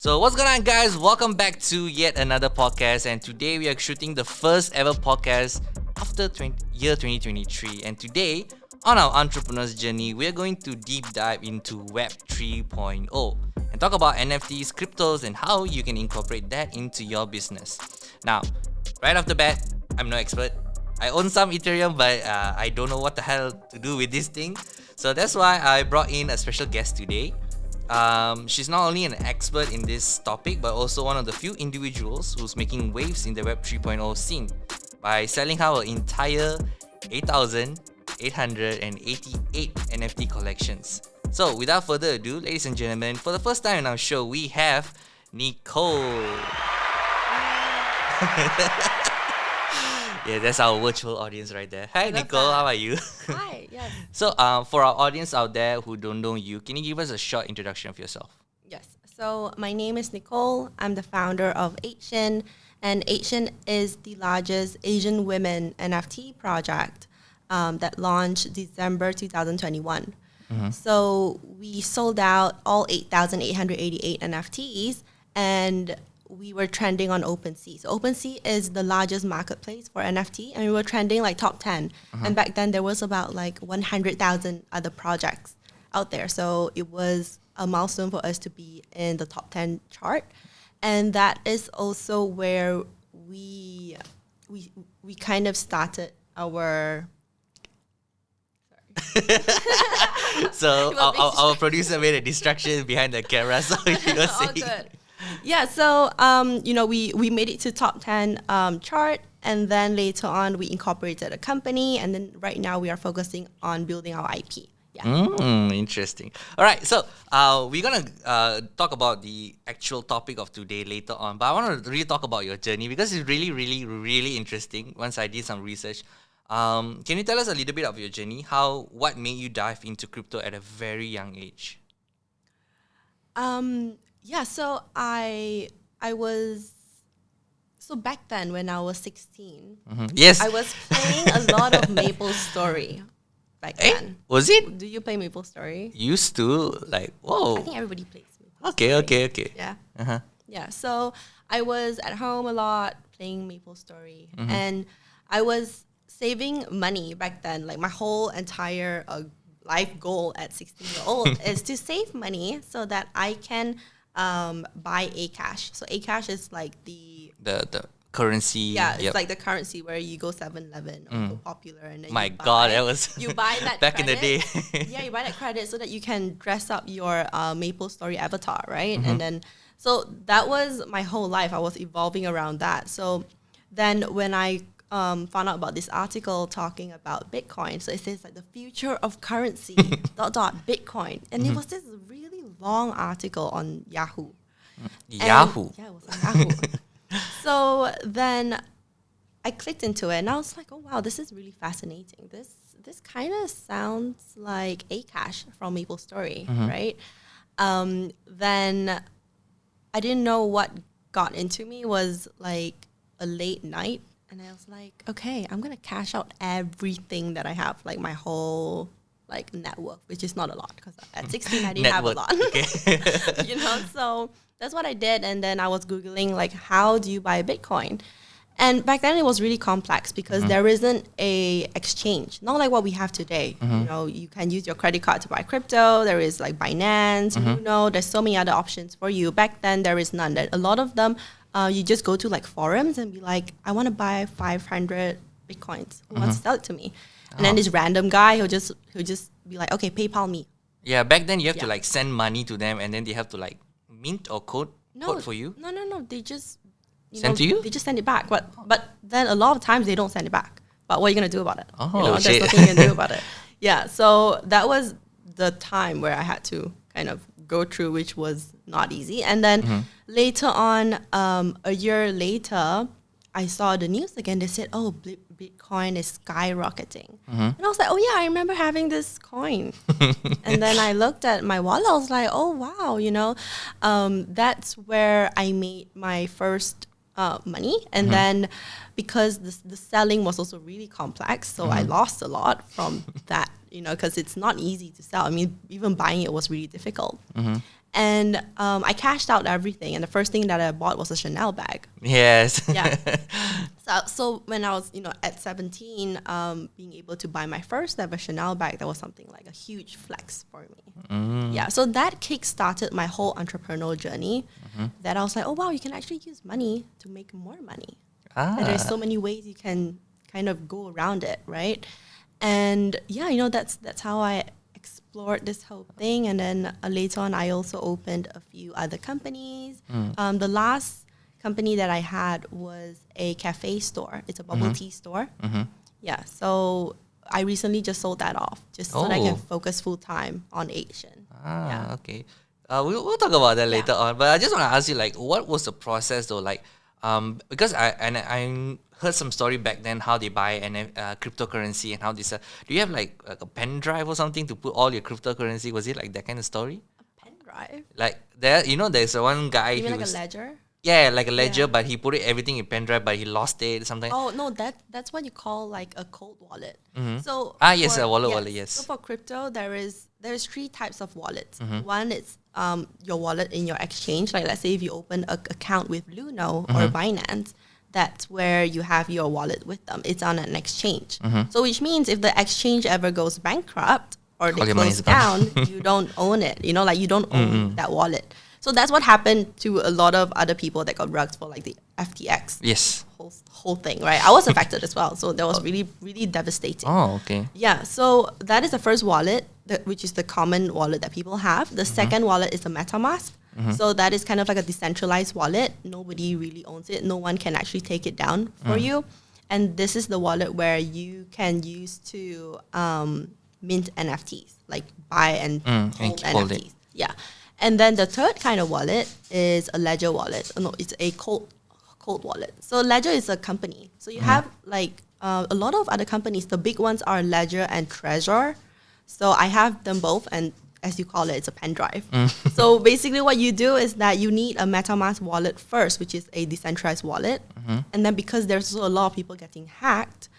So what's going on, guys? Welcome back to yet another podcast, and today we are shooting the first ever podcast after year 2023. And today, on our entrepreneur's journey, we are going to deep dive into Web 3.0 and talk about NFTs, cryptos, and how you can incorporate that into your business. Now, right off the bat, I'm no expert. I own some Ethereum, but I don't know what the hell to do with this thing. So that's why I brought in a special guest today. She's not only an expert in this topic, but also one of the few individuals who's making waves in the Web 3.0 scene by selling out her entire 8,888 NFT collections. So, without further ado, ladies and gentlemen, for the first time in our show, we have Nicole. Yeah, that's our virtual audience right there. Hi, Nicole. How are you? Hi, yes. So, for our audience out there who don't know you, can you give us a short introduction of yourself? Yes. So my name is Nicole. I'm the founder of Asian, and Asian is the largest Asian women NFT project that launched December 2021. So we sold out all 8,888 NFTs, and we were trending on OpenSea. So OpenSea is the largest marketplace for NFT, and we were trending like top 10. And back then there was about like 100,000 other projects out there. So it was a milestone for us to be in the top 10 chart. And that is also where we kind of started our... So our producer made a distraction behind the camera, so you were saying. Good. Yeah, so we made it to top 10 chart, and then later on we incorporated a company, and then right now we are focusing on building our IP. Yeah. Interesting. All right, so we're gonna talk about the actual topic of today later on, but I want to really talk about your journey because it's really, really, really interesting. Once I did some research, can you tell us a little bit of your journey? What made you dive into crypto at a very young age? Yeah, so I was back then when I was 16. Yes, I was playing a lot of Maple Story back then. Was it? Do you play Maple Story? Used to, like, whoa. I think everybody plays Maple Okay. Yeah. Uh-huh. Yeah, so I was at home a lot playing Maple Story, and I was saving money back then. Like my whole entire life goal at 16 years old is to save money so that I can buy Acash. So Acash is like the currency. Yeah, it's like the currency where you go 7-Eleven or go Popular, and then that was you buy that back credit. in the day. Yeah, you buy that credit so that you can dress up your Maple Story avatar, right? And then so that was my whole life. I was evolving around that. So then when I found out about this article talking about Bitcoin, so it says like the future of currency Bitcoin, and it was this really long article on Yahoo. Yahoo. Yeah, it was on Yahoo. So then I clicked into it, and I was like, oh wow, this is really fascinating. This kind of sounds like Acash from Maple Story, right? Then I didn't know what got into me was like a late night, and I was like, okay, I'm gonna cash out everything that I have, like my whole like net worth, which is not a lot because at 16 I didn't have a lot. Okay. So that's what I did. And then I was Googling like, how do you buy Bitcoin? And back then it was really complex because there isn't a exchange, not like what we have today. You know, you can use your credit card to buy crypto. There is like Binance, there's so many other options for you. Back then there is none. A lot of them, you just go to like forums and be like, I want to buy 500 Bitcoins. Who wants to sell it to me? And then this random guy who'll just be like, okay, PayPal me. Yeah, back then you have to like send money to them, and then they have to like mint or code for you. No. They just send to you. They just send it back. But then a lot of times they don't send it back. But what are you gonna do about it? Shit. There's nothing you can do about it. Yeah. So that was the time where I had to kind of go through, which was not easy. And then later on, a year later, I saw the news again. They said, oh, Bitcoin is skyrocketing. And I was like, oh yeah, I remember having this coin. And then I looked at my wallet. I was like, oh wow, that's where I made my first money. And then because the selling was also really complex, so I lost a lot from that, because it's not easy to sell. I mean, even buying it was really difficult. And I cashed out everything. And the first thing that I bought was a Chanel bag. Yes. Yeah. So when I was, at 17, being able to buy my first ever Chanel bag, that was something like a huge flex for me. Yeah. So that kick-started my whole entrepreneurial journey. That I was like, oh, wow, you can actually use money to make more money. And there's so many ways you can kind of go around it, right? And yeah, that's how I explored this whole thing. And then later on, I also opened a few other companies. The last company that I had was a cafe store. It's a bubble tea store. Yeah, so I recently just sold that off just so that I can focus full time on Asian. Okay. We'll talk about that later on. But I just want to ask you, like, what was the process though? Like, because I heard some story back then how they buy cryptocurrency and how they sell. Do you have like a pen drive or something to put all your cryptocurrency? Was it like that kind of story? A pen drive? Like there's one guy. You mean like a ledger? Yeah, like a ledger, but he put everything in pen drive, but he lost it something. Oh no, that's what you call like a cold wallet. So yes, a wallet. Yes. So for crypto, there's 3 types of wallets. One is your wallet in your exchange. Like let's say if you open an account with Luno or Binance, that's where you have your wallet with them. It's on an exchange. So which means if the exchange ever goes bankrupt or they close down, you don't own it. You don't own that wallet. So that's what happened to a lot of other people that got rugged for like the FTX. Yes. Whole thing, right? I was affected as well. So that was really, really devastating. Oh, okay. Yeah. So that is the first wallet, which is the common wallet that people have. The second wallet is the MetaMask. So that is kind of like a decentralized wallet. Nobody really owns it. No one can actually take it down for you. And this is the wallet where you can use to mint NFTs, like buy and hold NFTs. Yeah. And then the third kind of wallet is a ledger wallet. No, it's a cold wallet. So Ledger is a company. So you have like a lot of other companies. The big ones are Ledger and Trezor. So I have them both, and as you call it, it's a pen drive. So basically what you do is that you need a MetaMask wallet first, which is a decentralized wallet. And then because there's a lot of people getting hacked,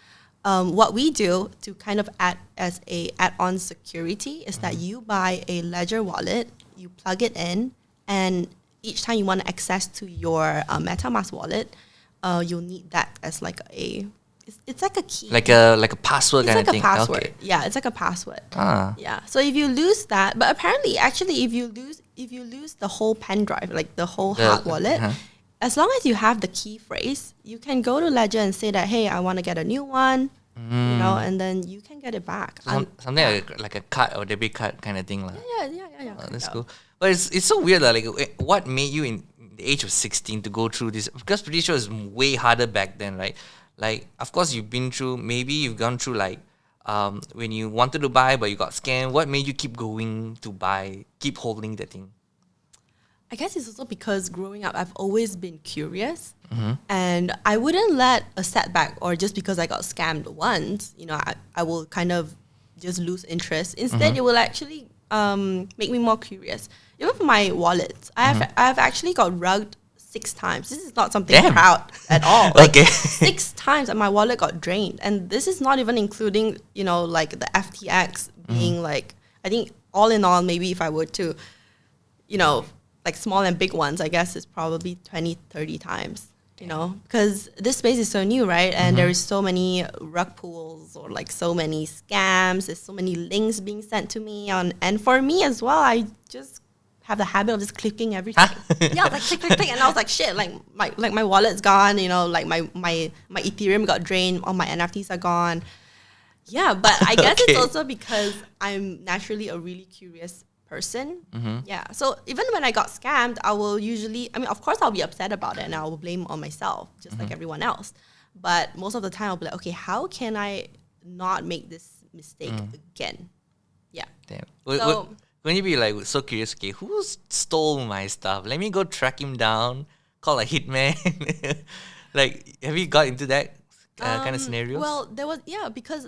what we do to kind of add as a add-on security is that you buy a Ledger wallet, you plug it in, and each time you want access to your MetaMask wallet, you'll need that as like it's like a key. Like a password it's kind like of thing. It's like a password. Okay. Yeah, it's like a password. Ah. Yeah. So if you lose that, but apparently, actually, if you lose the whole pen drive, like the whole hard wallet, as long as you have the key phrase, you can go to Ledger and say that, hey, I want to get a new one. And then you can get it back. Something like a card or debit card kind of thing. Yeah. That's cool. But it's so weird. Like, what made you in the age of 16 to go through this? Because pretty sure it's way harder back then, right? Like, of course, you've been through, maybe you've gone through like, when you wanted to buy but you got scammed. What made you keep going to buy, keep holding the thing? I guess it's also because growing up, I've always been curious. And I wouldn't let a setback or just because I got scammed once, I will kind of just lose interest. Instead, it will actually make me more curious. Even for my wallets, I've actually got rugged 6 times. This is not something proud at all. Like, 6 times and my wallet got drained. And this is not even including, like the FTX being like, I think all in all, maybe if I were to, like small and big ones, I guess it's probably 20, 30 times, because this space is so new, right? And there is so many rug pulls or like so many scams. There's so many links being sent to me and for me as well, I just have the habit of just clicking everything. Yeah, like click. And I was like, shit, like my wallet's gone, like my Ethereum got drained, all my NFTs are gone. Yeah, but I guess it's also because I'm naturally a really curious person. Yeah. So even when I got scammed, I will usually, of course I'll be upset about it and I will blame on myself, just like everyone else. But most of the time I'll be like, okay, how can I not make this mistake again? Yeah. Damn. So, when you be like so curious, okay, who stole my stuff? Let me go track him down, call a hitman. Like, have you got into that kind of scenarios? Well, there was, because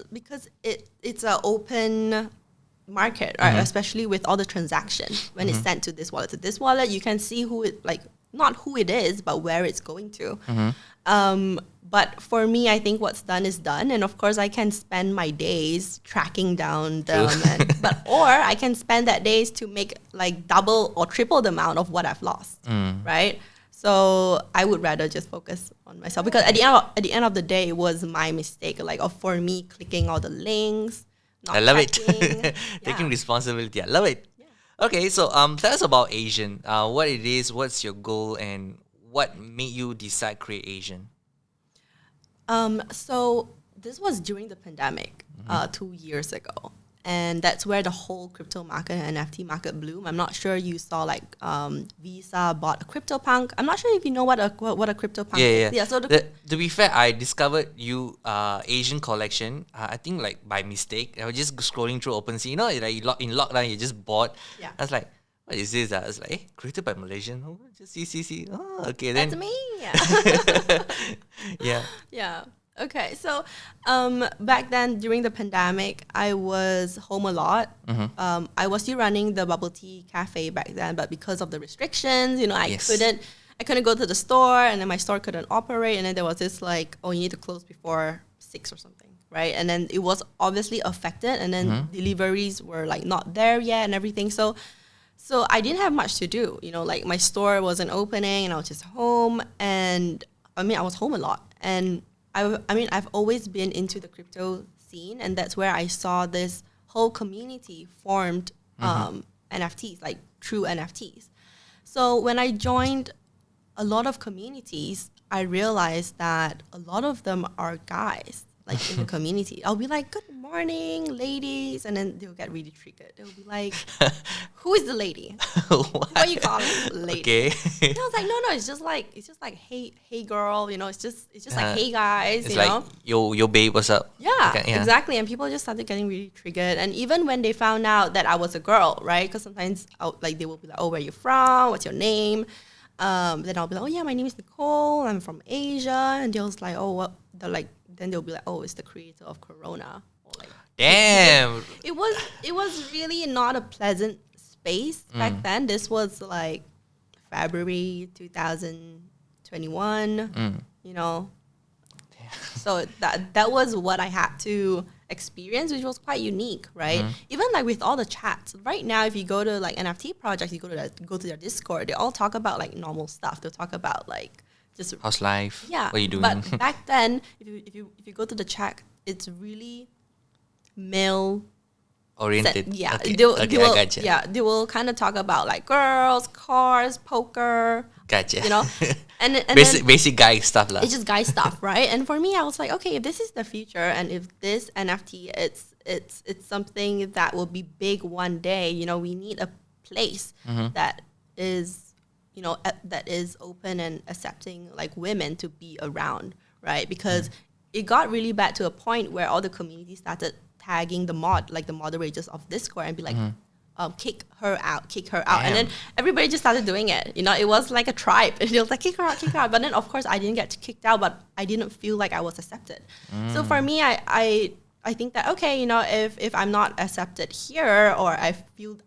it's an open market, right? Especially with all the transactions. When it's sent to this wallet, you can see who it, like not who it is, but where it's going to. But for me, I think what's done is done, and of course, I can spend my days tracking down them, or I can spend that days to make like double or triple the amount of what I've lost, right? So I would rather just focus on myself, because at the end of the day, it was my mistake. Like, for me clicking all the links, not I love checking. it. Taking Yeah. responsibility. I love it. Okay, so tell us about Asian. What it is, what's your goal, and what made you decide create Asian? So this was during the pandemic, 2 years ago. And that's where the whole crypto market and NFT market bloomed. I'm not sure you saw like Visa bought a CryptoPunk. I'm not sure if you know what a CryptoPunk is. Yeah. So To be fair, I discovered you Asian collection. I think like by mistake. I was just scrolling through OpenSea. You know, like in lockdown, you just bought. Yeah. I was like, what is this? I was like, created by Malaysian. Oh, just see. Oh, okay. Then that's me. yeah. Yeah. Okay. So back then during the pandemic, I was home a lot. I was still running the bubble tea cafe back then, but because of the restrictions, I Yes. couldn't go to the store, and then my store couldn't operate, and then there was this like, oh, you need to close before 6 or something, right? And then it was obviously affected, and then deliveries were like not there yet and everything. So I didn't have much to do, like my store wasn't opening, and I was just home, and I was home a lot, and I've always been into the crypto scene, and that's where I saw this whole community formed NFTs, like true NFTs. So when I joined a lot of communities, I realized that a lot of them are guys, like in the community. I'll be like, "Good morning, ladies," and then they'll get really triggered. They'll be like, "Who is the lady? What are you calling lady?" Okay. And I was like, no, it's just like, hey girl, it's just like, hey guys, It's like, yo babe, what's up? Yeah, Okay, exactly. And people just started getting really triggered. And even when they found out that I was a girl, right? Because sometimes they will be like, oh, where are you from? What's your name? Then I'll be like, oh yeah, my name is Nicole. I'm from Asia. And they'll like, oh, what? They're like, then they'll be like, oh, it's the creator of Corona. Or like, Damn. it was really not a pleasant space back then. This was like February 2021. So that was what I had to experience, which was quite unique, right? Even like with all the chats right now, if you go to like NFT projects, you go to their Discord, they all talk about like normal stuff. They'll talk about like just How's life? yeah. What are you doing? But back then, if you go to the chat, it's really male Oriented. yeah, Okay. they will, I gotcha. yeah, they will kind of talk about like girls, cars, poker, Gotcha. and basic guy stuff lah. it's just guy stuff, right? And for me, I was like, okay, if this is the future, and if this NFT, it's something that will be big one day. We need a place that is, that is open and accepting like women to be around, right? Because it got really bad to a point where all the community started tagging the moderators of Discord and be like, kick her out. Damn. And then everybody just started doing it. It was like a tribe. And it was like, kick her out. But then, of course, I didn't get kicked out, but I didn't feel like I was accepted. So for me, I think that, okay, if I'm not accepted here, or I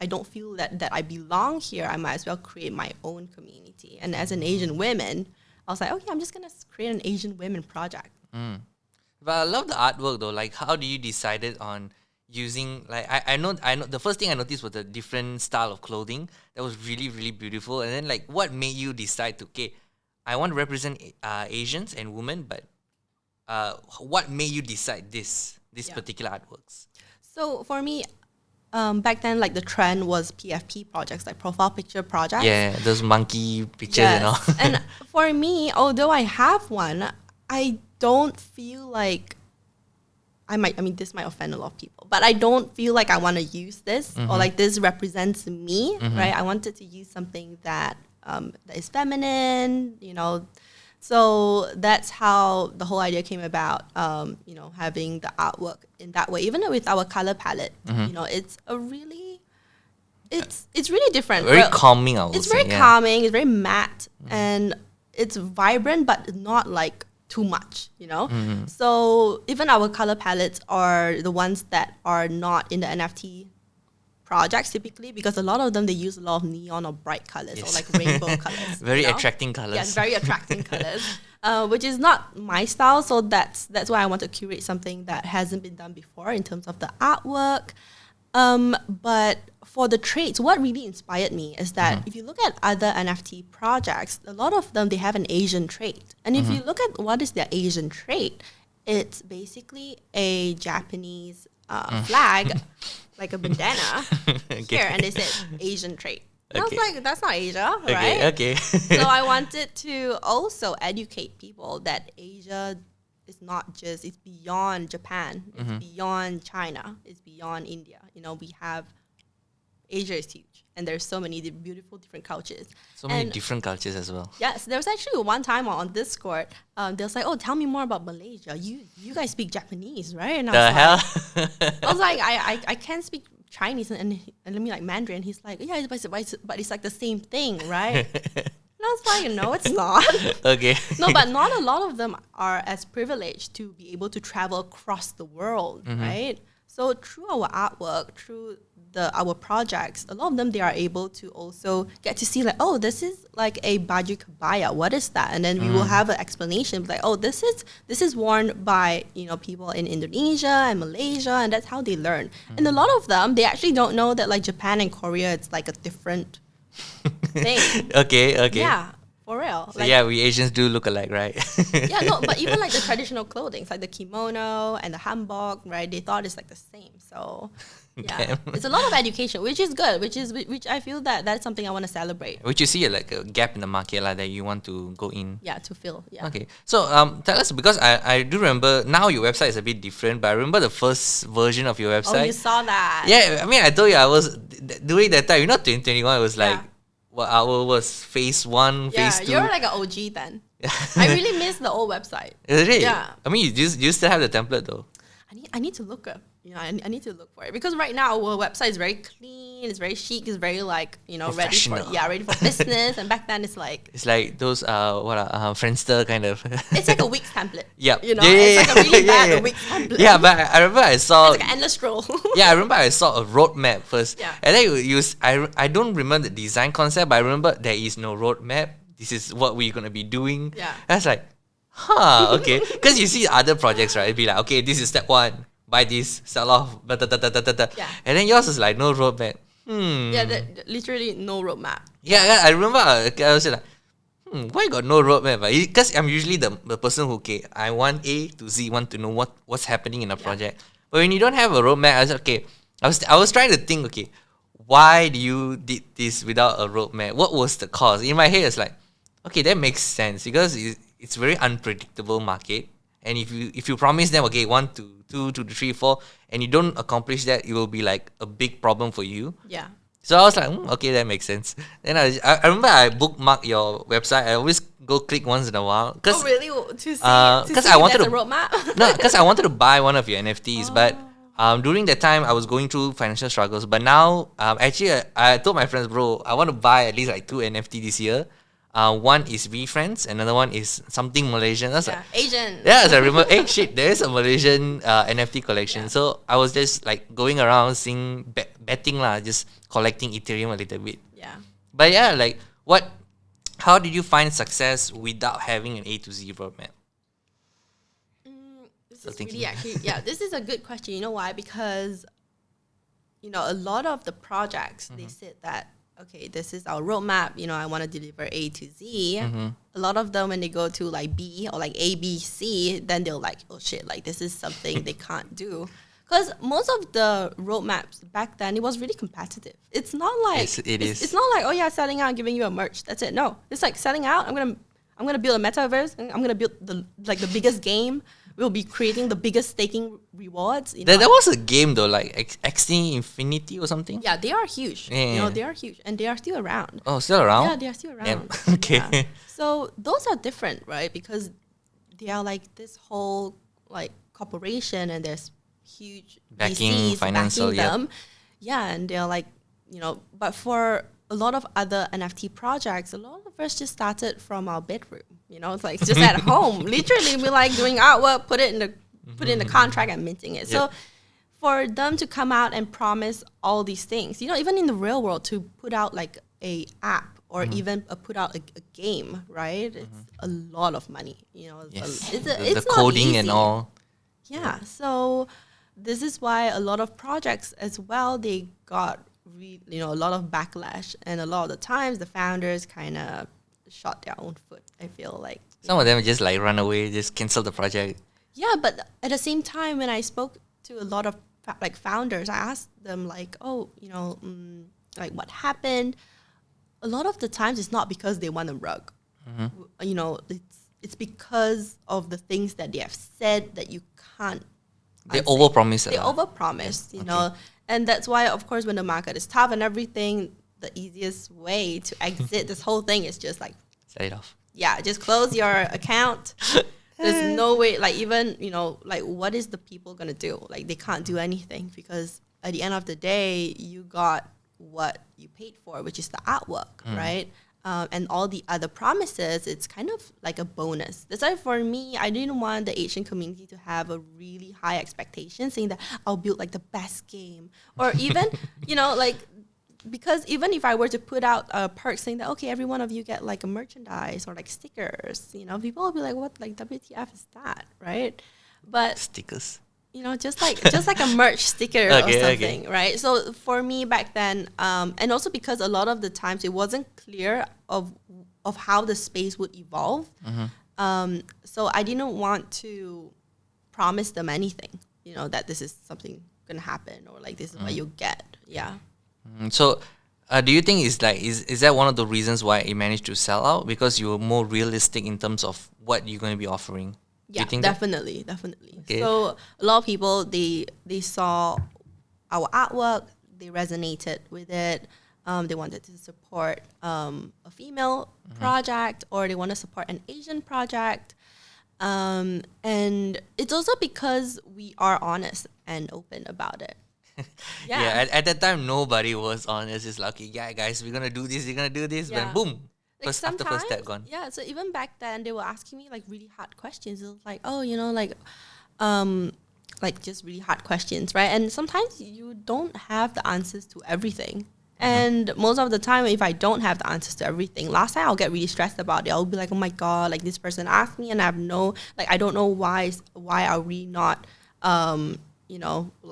don't feel that I belong here, I might as well create my own community. And as an Asian woman, I was like, okay, I'm just going to create an Asian women project. But I love the artwork though. Like, how do you decided on using like I know the first thing I noticed was the different style of clothing that was really really beautiful. And then like, what made you decide to I want to represent Asians and women, but what made you decide this particular artworks? So for me, back then, like the trend was PFP projects, like profile picture projects. Yeah, those monkey pictures and all. And for me, although I have one, I don't feel like this might offend a lot of people, but I don't feel like I want to use this or like this represents me, right? I wanted to use something that is feminine, So that's how the whole idea came about, having the artwork in that way. Even with our color palette, it's a really, it's really different. Very calming, I would It's say. very calming. It's very matte and it's vibrant, but not like too much, So even our color palettes are the ones that are not in the NFT projects typically, because a lot of them, they use a lot of neon or bright colors or like rainbow colors. Very you know? attracting colors. Yes, very attracting colors, which is not my style. So that's why I want to curate something that hasn't been done before in terms of the artwork. But for the traits, what really inspired me is that if you look at other NFT projects, a lot of them, they have an Asian trait. And if you look at what is their Asian trait, it's basically a Japanese flag, like a bandana here, and they said Asian trait. And I was like, that's not Asia, right? Okay. So I wanted to also educate people that Asia is not just, it's beyond Japan, it's beyond China, it's beyond India. You know, we have, Asia is huge, and there's so many beautiful different cultures. So many different cultures as well. Yes, there was actually one time on Discord, they was like, oh, tell me more about Malaysia. You guys speak Japanese, right? And I was like, I can't speak Chinese and let me like Mandarin. He's like, yeah, but it's like the same thing, right? And I was like, no, it's not. Okay. No, but not a lot of them are as privileged to be able to travel across the world, right? So through our artwork, through our projects, a lot of them, they are able to also get to see like, oh, this is like a baju kebaya. What is that? And then we will have an explanation like, oh, this is worn by, you know, people in Indonesia and Malaysia, and that's how they learn. And a lot of them, they actually don't know that like Japan and Korea, it's like a different thing. Okay. Yeah, for real. So like, yeah, we Asians do look alike, right? yeah, no, but even like the traditional clothing, it's like the kimono and the hanbok, right? They thought it's like the same. So yeah, it's a lot of education, which is good. Which I feel that's something I want to celebrate. Which you see like a gap in the market like, that you want to go in. Yeah, to fill. Yeah. Okay, so tell us, because I do remember now your website is a bit different, but I remember the first version of your website. Oh, you saw that? Yeah, I mean, I told you I was during that time. 2021. It was like what our was phase 1, phase 2. You're like an OG then. I really miss the old website. Really? Yeah. I mean, you still have the template though. I need to look up. You know, I need to look for it, because right now our website is very clean. It's very chic. It's very like, you know, ready for business. And back then it's like those Friendster kind of. It's like a Wix template. Yeah. You know, it's like a really bad Wix template. Yeah, but I remember I saw. It's like an endless scroll. Yeah, I remember I saw a roadmap first. Yeah. And then I don't remember the design concept, but I remember there is no roadmap. This is what we're gonna be doing. Yeah. And I was like, okay. Because you see other projects, right? It'd be like, okay, this is step 1. Buy this, sell off, Yeah. And then yours is like no roadmap. Yeah, literally no roadmap. Yeah, I remember I was like, why got no roadmap? Because I'm usually the person who, okay, I want A to Z, want to know what's happening in a project. But when you don't have a roadmap, I was like, okay, I was trying to think, okay, why do you did this without a roadmap? What was the cause? In my head, it's like, okay, that makes sense, because it's very unpredictable market. And if you promise them, okay, 1 to 2 to 3, 4, and you don't accomplish that, it will be like a big problem for you. Yeah. So I was like, okay, that makes sense. Then I remember I bookmarked your website. I always go click once in a while. Oh, really? To see I wanted a roadmap? No, because I wanted to buy one of your NFTs, but during that time I was going through financial struggles. But now, actually, I told my friends, bro, I want to buy at least like 2 NFT this year. One is VFriends, another one is something Malaysian. That's like, Asian. Yeah, so I remember, hey, shit, there is a Malaysian NFT collection. Yeah. So I was just like going around seeing, betting lah, just collecting Ethereum a little bit. Yeah. But yeah, like how did you find success without having an A to Z roadmap? This is really actually, this is a good question. You know why? Because, you know, a lot of the projects, they said that, okay, this is our roadmap, you know, I want to deliver A to Z. A lot of them, when they go to like B or like A, B, C, then they're like, oh shit, like this is something they can't do. Because most of the roadmaps back then, it was really competitive. It's not like, it's not like, oh yeah, selling out and giving you a merch. That's it. No, it's like selling out. I'm gonna build a metaverse. I'm gonna build the biggest game. We'll be creating the biggest staking rewards. You know? There was a game though, like XT Infinity or something. Yeah, they are huge. Yeah. You know, they are huge, and they are still around. Oh, still around? Yeah, they are still around. Yeah. Okay. Yeah. So those are different, right? Because they are like this whole like corporation, and there's huge backing, VCs financial, backing them. Yeah, and they're like, you know, but for a lot of other NFT projects, a lot of us just started from our bedroom. You know, it's like just at home. Literally, we like doing artwork, put it in the contract and minting it. Yep. So for them to come out and promise all these things, even in the real world, to put out like a app or even put out a game, right? It's a lot of money. Yes. It's The not coding easy. and all. Yeah. So this is why a lot of projects as well, they got a lot of backlash, and a lot of the times the founders kind of shot their own foot. I feel like Some of them just like run away, just cancel the project. yeah, but at the same time, when I spoke to a lot of like founders, I asked them like, oh, like what happened. A lot of the times, it's not because they want a rug. It's because of the things that they have said that you can't. They overpromise. They overpromised, and that's why, of course, when the market is tough and everything, the easiest way to exit this whole thing is just like Set it off. yeah, just close your account. There's no way, like even, like what is the people going to do? Like they can't do anything because at the end of the day, you got what you paid for, which is the artwork, right? And all the other promises, it's kind of like a bonus. That's why for me, I didn't want the Asian community to have a really high expectation saying that I'll build like the best game. Or even, like, because even if I were to put out a perk saying that, okay, every one of you get like a merchandise or like stickers, people will be like, what, like WTF is that, right? But Stickers. just like a merch sticker or something, right? So for me back then, and also because a lot of the times it wasn't clear of how the space would evolve. So I didn't want to promise them anything, that this is something gonna happen or like this is what you'll get. Yeah. So, do you think is that one of the reasons why it managed to sell out, because you were more realistic in terms of what you're going to be offering? Yeah, think definitely. Okay. So a lot of people they saw our artwork, they resonated with it. They wanted to support a female project, or they want to support an Asian project. And it's also because we are honest and open about it. Yeah. At that time, nobody was honest. It's like, okay, yeah, guys, we're gonna do this. You're gonna do this. Yeah. Then boom, Like first step gone. Yeah, so even back then they were asking me like really hard questions. It was like, oh, like just really hard questions, right? And sometimes you don't have the answers to everything. And most of the time, if I don't have the answers to everything, last time I'll get really stressed about it. I'll be like, oh my God, like this person asked me and I have I don't know why are we not,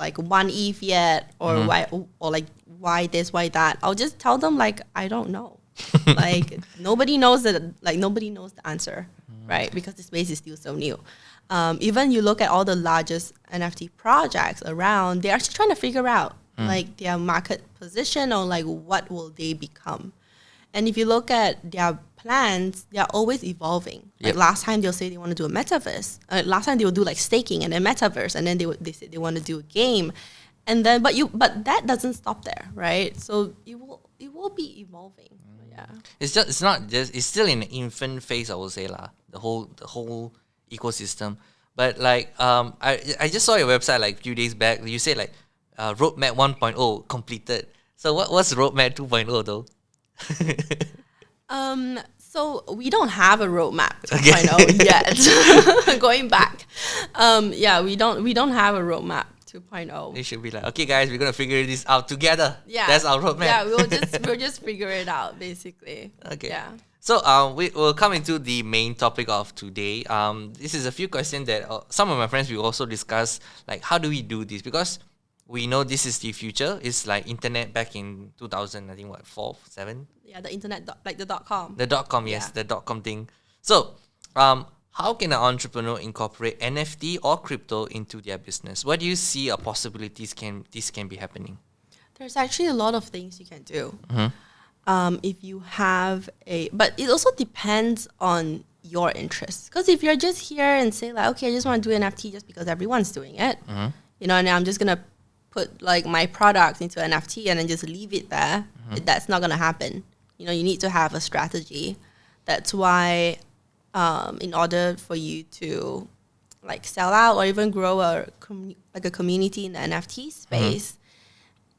like one ETH yet, or why this, why that. I'll just tell them like, I don't know. Like nobody knows the answer, right? Because the space is still so new. Even you look at all the largest NFT projects around, they're actually trying to figure out like their market position or like what will they become. And if you look at their plans, they're always evolving. Like last time they'll say they want to do a metaverse. Last time they would do like staking and then metaverse, and then they said they want to do a game. And then but that doesn't stop there, right? So it will be evolving. Yeah. It's still in the infant phase, I would say lah. The whole ecosystem. But like I just saw your website like a few days back. You said like roadmap 1.0 completed. So what's roadmap 2.0 though? So we don't have a roadmap 2.0 yet. Going back, we don't have a roadmap 2.0. It should be like, okay, guys, we're gonna figure this out together. Yeah, that's our roadmap. Yeah, we'll just figure it out basically. Okay. Yeah. So we will come into the main topic of today. This is a few questions that some of my friends will also discuss. Like, how do we do this? Because we know this is the future. It's like internet back in 2000, I think, 4, 7? Yeah, the internet, like the .com. The .com, yes, the .com thing. So, how can an entrepreneur incorporate NFT or crypto into their business? What do you see are possibilities this can be happening? There's actually a lot of things you can do. If you have but it also depends on your interests. Because if you're just here and say like, okay, I just want to do NFT just because everyone's doing it, and I'm just gonna put like my product into NFT and then just leave it there, that's not gonna happen. You need to have a strategy. That's why, in order for you to like sell out or even grow a community in the NFT space,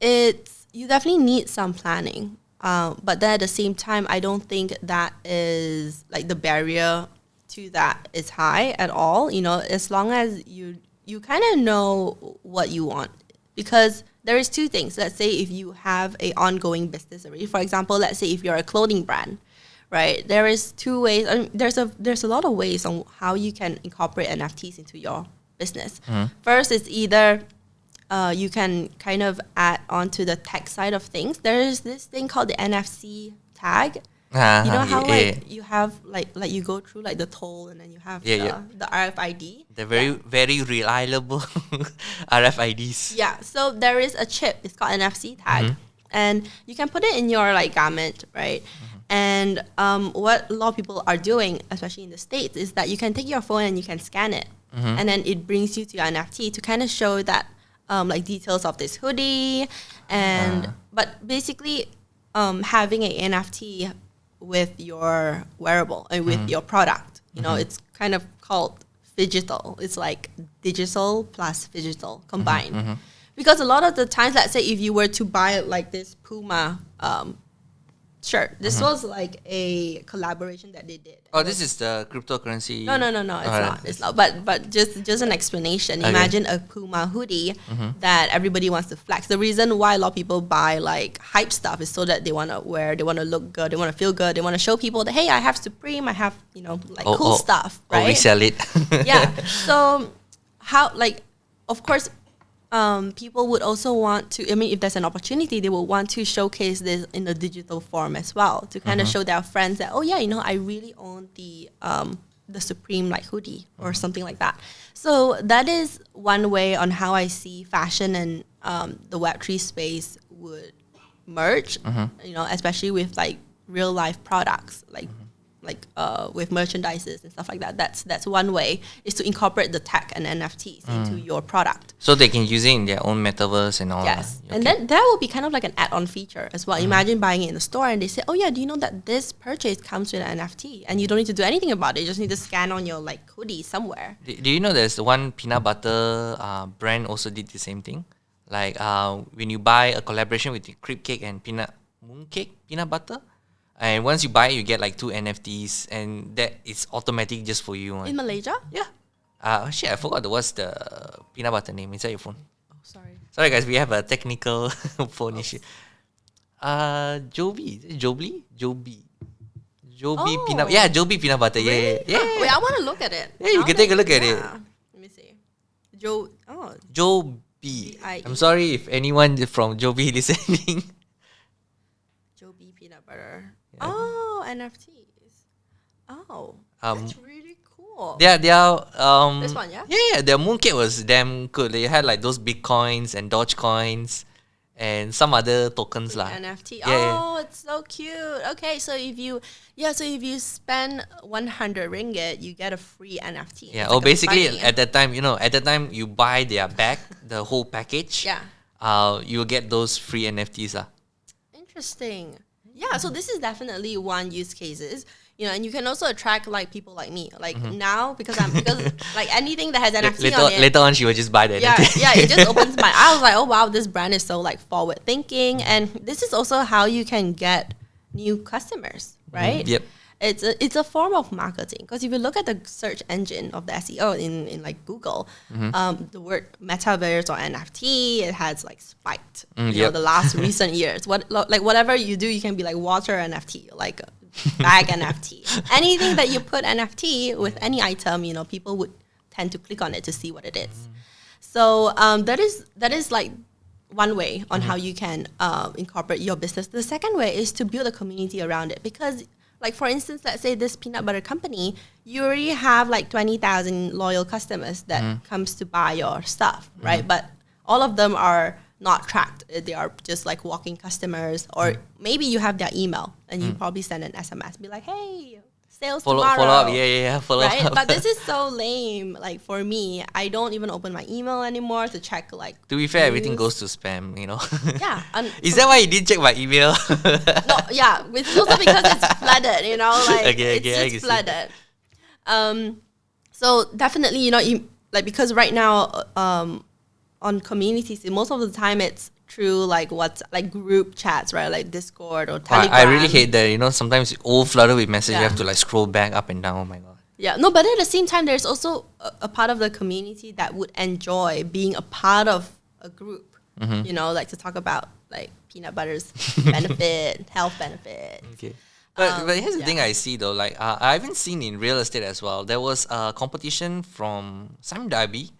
you definitely need some planning. But then at the same time, I don't think that is like the barrier to that is high at all. As long as you kind of know what you want because there is two things. Let's say if you have a ongoing business already, for example, let's say if you're a clothing brand, right? There is two ways. I mean, there's a lot of ways on how you can incorporate NFTs into your business. First is either you can kind of add on to the tech side of things. There is this thing called the NFC tag. You know how you have like you go through like the toll and then you have the RFID. They're very reliable RFIDs. Yeah, so there is a chip. It's called NFC tag, and you can put it in your like garment, right? And what a lot of people are doing, especially in the States, is that you can take your phone and you can scan it, and then it brings you to your NFT to kind of show that like details of this hoodie, and but basically having an NFT with your wearable and with your product, you know, it's kind of called phygital. It's like digital plus phygital combined. Because a lot of the times, let's say if you were to buy like this Puma shirt, this was like a collaboration that they did. Oh, this is the cryptocurrency. No, it's not. But just an explanation. Okay. Imagine a Puma hoodie that everybody wants to flex. The reason why a lot of people buy like hype stuff is so that they want to wear, they want to look good, they want to feel good, they want to show people that, hey, I have Supreme, I have, you know, like cool stuff, right? Oh, we sell it. Yeah. So how, like, of course, people would also want to, I mean, if there's an opportunity, they will want to showcase this in a digital form as well to kind of show their friends that, oh yeah, you know, I really own the Supreme like hoodie or something like that. So that is one way on how I see fashion and the Web3 space would merge, you know, especially with like real life products, like with merchandises and stuff like that. That's one way, is to incorporate the tech and NFTs into your product. So they can use it in their own metaverse and all yes. that. Okay. And then that will be kind of like an add-on feature as well. Imagine buying it in the store and they say, oh yeah, do you know that this purchase comes with an NFT and you don't need to do anything about it. You just need to scan on your like hoodie somewhere. Do you know there's one peanut butter brand also did the same thing? Like when you buy a collaboration with Crib Cake and Mooncake peanut butter, and once you buy it, you get like 2 NFTs, and that is automatic just for you. In Malaysia? Yeah. Shit, I forgot what's the peanut butter name inside your phone. Oh, sorry. Sorry guys, we have a technical phone issue. Joby peanut. Yeah, Joby peanut butter. Really? Yeah. Wait, I want to look at it. Yeah, you can take a look at it. Let me see. Joby. Joby. I'm sorry if anyone from Joby listening. Joby peanut butter. Yeah. Oh, NFTs. Oh, that's really cool. They are this one, yeah? Yeah, their mooncake was damn good. They had like those Bitcoins and Dogecoins and some other tokens lah. NFT. Yeah. It's so cute. Okay, so if you spend 100 ringgit, you get a free NFT. Yeah. Like basically at that time, you buy their bag, the whole package. Yeah. You will get those free NFTs lah. Interesting. Yeah, so this is definitely one use cases, you know, and you can also attract like people like me, like now because like anything that has NFT on it. Later on, she will just buy the NFT. Yeah, it just opens my. I was like, oh wow, this brand is so like forward thinking, and this is also how you can get new customers, right? Yep. It's a form of marketing, because if you look at the search engine of the SEO in like Google, the word metaverse or NFT, it has like spiked you know, the last recent years. Whatever you do, you can be like water NFT, like bag NFT, anything that you put NFT with any item, you know, people would tend to click on it to see what it is. So that is like one way on how you can incorporate your business. The second way is to build a community around it, because like for instance, let's say this peanut butter company, you already have like 20,000 loyal customers that comes to buy your stuff, right? But all of them are not tracked. They are just like walking customers, or maybe you have their email and you probably send an SMS, be like, hey, sales tomorrow. Follow up, follow right? up. But this is so lame. Like for me, I don't even open my email anymore to check like. To be fair, everything goes to spam, you know. Yeah. Is that why you didn't check my email? No, yeah. It's also because it's flooded, you know, like it's flooded. So definitely, you know, because right now on communities, most of the time it's through like what's like group chats, right? Like Discord or Telegram. I really hate that, you know, sometimes it's all flooded with messages. You have to like scroll back up and down. Oh my god. Yeah, no, but at the same time, there's also a part of the community that would enjoy being a part of a group You know, like to talk about like peanut butter's benefit, health benefit. Okay. But here's the yeah. thing I see though, like I haven't seen in real estate as well. There was a competition from Sam Darby.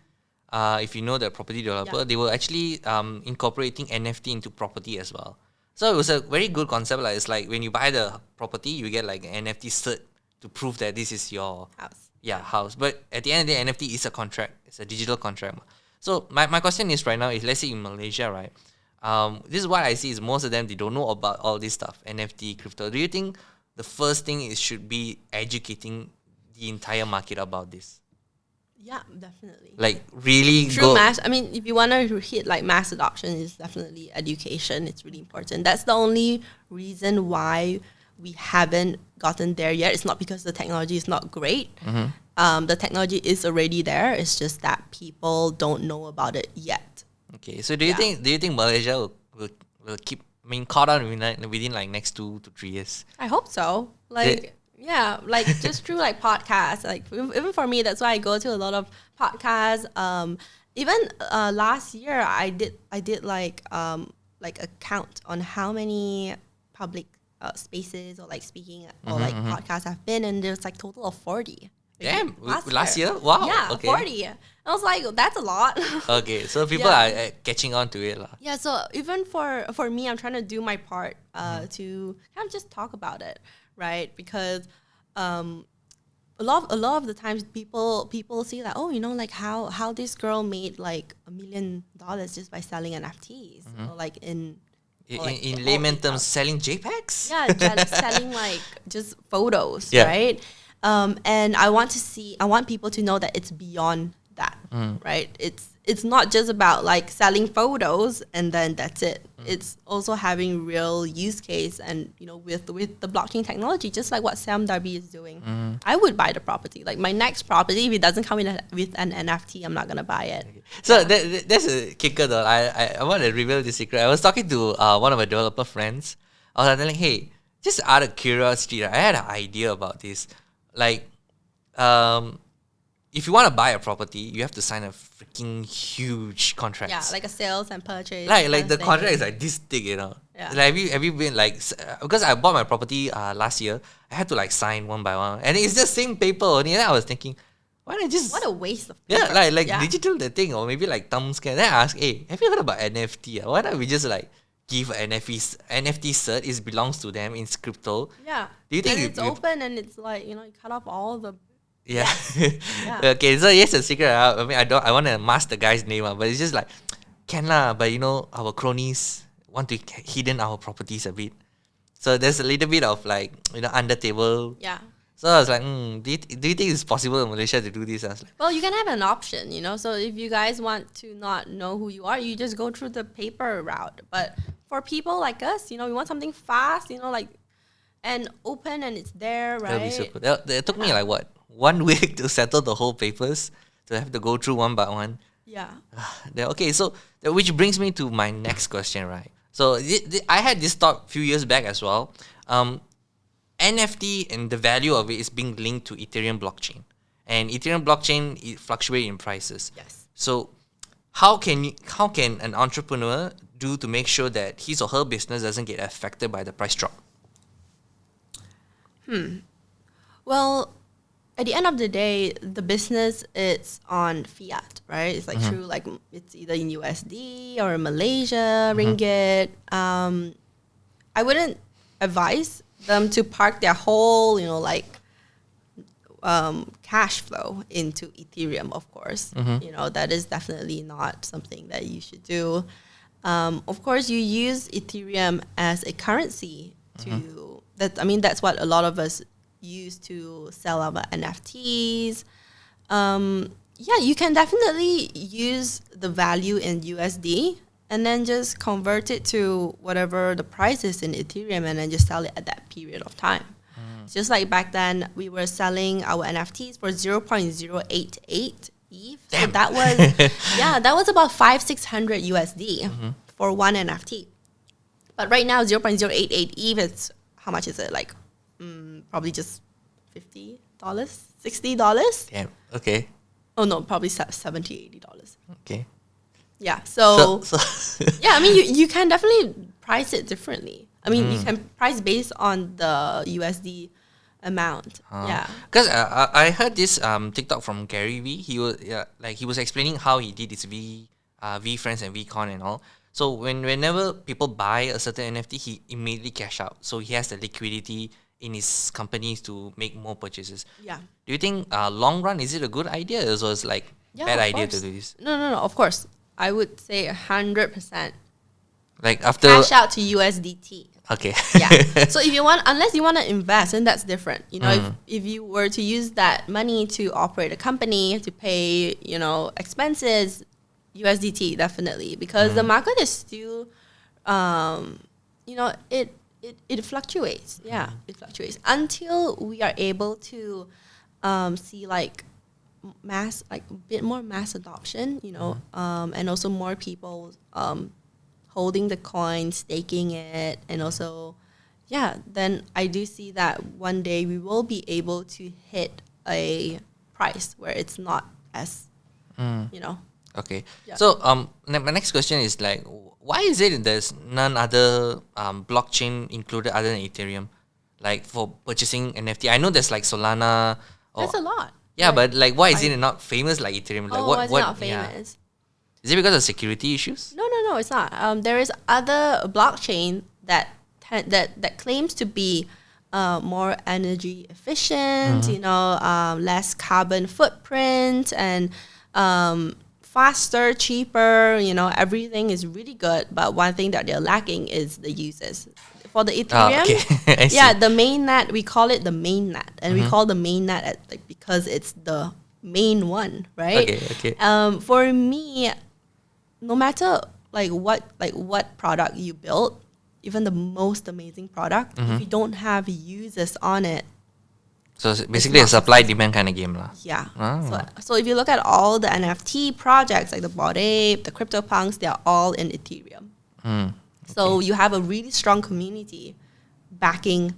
If you know the property developer, Yeah. they were actually incorporating NFT into property as well. So it was a very good concept. Like it's like when you buy the property, you get like an NFT cert to prove that this is your House. house. But at the end of the day, NFT is a contract. It's a digital contract. So my question is right now is, let's say in Malaysia, right? This is what I see is most of them, they don't know about all this stuff, NFT, crypto. Do you think the first thing is should be educating the entire market about this? Yeah, definitely. Like really True go. mass. I mean, if you want to hit like mass adoption, is definitely education. It's really important. That's the only reason why we haven't gotten there yet. It's not because the technology is not great. The technology is already there. It's just that people don't know about it yet. Okay, so do you think Malaysia will keep caught on within like next 2 to 3 years? I hope so. Like, yeah, like just through like podcasts. Like even for me, that's why I go to a lot of podcasts. Even last year, I did like a count on how many public spaces or like speaking or like podcasts I've been, and there's like total of 40. Damn, last year? Wow. Yeah, Okay. 40. I was like, that's a lot. Okay, so people are catching on to it. Yeah, so even for me, I'm trying to do my part to kind of just talk about it, right? Because a lot of the times people see like, oh, you know, like how this girl made like $1 million just by selling NFTs, or like in layman terms, selling JPEGs? yeah, selling like just photos, Yeah. right? And I want people to know that it's beyond that, right? It's not just about like selling photos and then that's it. It's also having real use case, and you know, with the blockchain technology, just like what Sam Darby is doing. I would buy the property. Like my next property, if it doesn't come with an NFT, I'm not gonna buy it. Okay. So that's a kicker though. I want to reveal this secret. I was talking to one of my developer friends. I was telling, hey, just out of curiosity, right, I had an idea about this. Like, if you want to buy a property, you have to sign a freaking huge contract. Yeah, like a sales and purchase. Like the thing. contract is like this thick, you know. Yeah. Like have you been like because I bought my property last year, I had to like sign one by one, and it's the same paper only. And I was thinking, why not just What a waste of yeah, paper. like digital the thing, or maybe like thumb scan. Then I asked, hey, have you heard about NFT? Why don't we just like give an NFT cert? It belongs to them in crypto. Yeah. Do you think and it's open and it's like, you know, you cut off all the Yeah. Yeah. Okay, so here's a secret. I mean, I want to mask the guy's name, but it's just like, can lah. But you know, our cronies want to hidden our properties a bit. So there's a little bit of like, you know, under table. yeah. So I was like, do you think it's possible in Malaysia to do this? I was like, Well, you can have an option, you know. So if you guys want to not know who you are, you just go through the paper route. But for people like us, you know, we want something fast, you know, like and open and it's there, right? that'll be super. It took me like what, 1 week to settle the whole papers, to have to go through one by one. Yeah. Okay, so which brings me to my next question, right? So I had this thought a few years back as well. NFT and the value of it is being linked to Ethereum blockchain, and Ethereum blockchain it fluctuates in prices. Yes. So how can an entrepreneur do to make sure that his or her business doesn't get affected by the price drop? Well, at the end of the day, the business is on fiat, right? It's like true, like it's either in USD or Malaysia ringgit. I wouldn't advise them to park their whole, you know, like cash flow into Ethereum. Of course, you know that is definitely not something that you should do. Of course, you use Ethereum as a currency to that. I mean, that's what a lot of us use to sell our NFTs. Yeah, you can definitely use the value in USD and then just convert it to whatever the price is in Ethereum and then just sell it at that period of time. Just like back then, we were selling our NFTs for 0.088 ETH. So that was, yeah, that was about 500-600 USD for one NFT. But right now, 0.088 ETH, it's, how much is it? Like, probably just $50, $60. Damn. Okay. Oh no, probably $70, $80. Okay. Yeah. So yeah, I mean, you can definitely price it differently. I mean, you can price based on the USD amount. Yeah. Because I heard this TikTok from Gary V. He was he was explaining how he did his V friends and VCon and all. So whenever people buy a certain NFT, he immediately cash out. So he has the liquidity in his companies to make more purchases. Yeah. Do you think long run is it a good idea or is it like Yeah, bad of idea to course. do this? No. Of course, I would say 100% Like after cash out to USDT. okay. Yeah. So if you want, unless you want to invest, then that's different. You know, if you were to use that money to operate a company, to pay, expenses, USDT definitely, because the market is still, it fluctuates. Yeah, it fluctuates until we are able to see like a bit more mass adoption. And also more people holding the coin, staking it, and also, then I do see that one day we will be able to hit a price where it's not as, Okay. Yeah. So my next question is like, why is it there's none other blockchain included other than Ethereum, like for purchasing NFT? I know there's like Solana. Or, That's a lot. yeah, but like, why is I- it not famous like Ethereum? Like, Why is it not yeah. famous? Is it because of security issues? No, it's not. There is other blockchain that claims to be more energy efficient, less carbon footprint, and faster, cheaper. Everything is really good. But one thing that they're lacking is the users. For the Ethereum, okay. I see. the mainnet, we call it the mainnet, and we call the mainnet because it's the main one, right? Okay. For me, no matter what product you build, even the most amazing product, if you don't have users on it, So it's basically a supply demand kind of game, lah. yeah. Ah. So if you look at all the NFT projects like the Bored Ape, the CryptoPunks, they're all in Ethereum. So you have a really strong community backing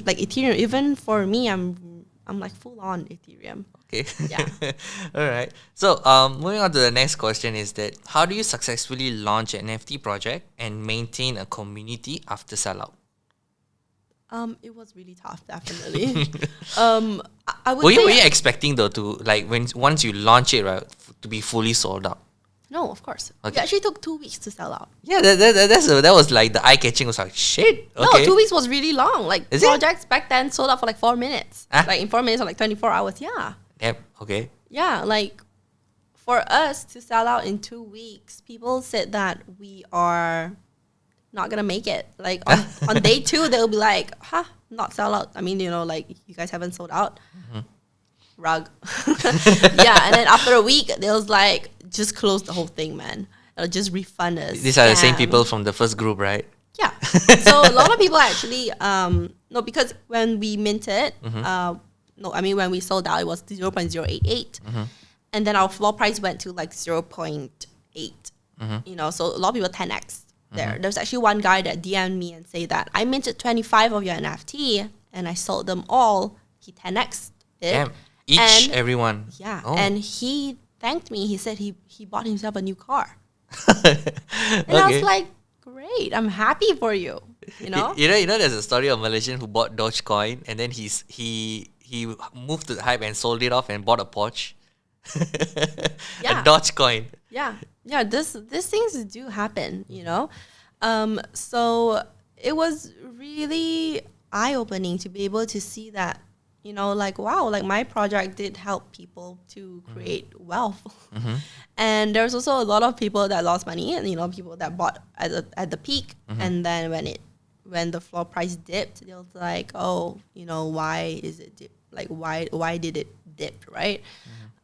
like Ethereum. Even for me, I'm like full on Ethereum. Okay. Yeah. All right. So moving on to the next question is that how do you successfully launch an NFT project and maintain a community after sellout? It was really tough, definitely. I would Were say you expecting though to like once you launch it right to be fully sold out? no, of course. Okay. It actually took 2 weeks to sell out. Yeah, that was like the eye catching was like shit. Okay. No, 2 weeks was really long. Like Is it? projects back then sold out for like 4 minutes. Ah. Like in 4 minutes or like 24 hours. Yeah. Yep. Okay. Yeah. Like for us to sell out in 2 weeks, people said that we are not gonna make it. Like on day 2, they'll be like, not sell out. I mean, like you guys haven't sold out. Rug. Yeah. And then after a week, they was like, just close the whole thing, man. Just refund us. These are the same Scam. people from the first group, right? Yeah. So a lot of people actually, no, because when we minted, when we sold out, it was 0.088. And then our floor price went to like 0.8. So a lot of people 10x there. There's actually one guy that DM'd me and say that I minted 25 of your NFT and I sold them all. He 10x it. Damn. Everyone. Yeah. Oh. And he thanked me. He said he bought himself a new car. And I was like, great, I'm happy for you. You know, there's a story of a Malaysian who bought Dogecoin and then he moved to the hype and sold it off and bought a Porsche. Yeah. A Dogecoin. Yeah. These things do happen, So it was really eye-opening to be able to see that, like, wow, like my project did help people to create wealth. And there's also a lot of people that lost money and, people that bought at the peak. And then when the floor price dipped, they was like, oh, why is it dip? Like, why did it dip, right?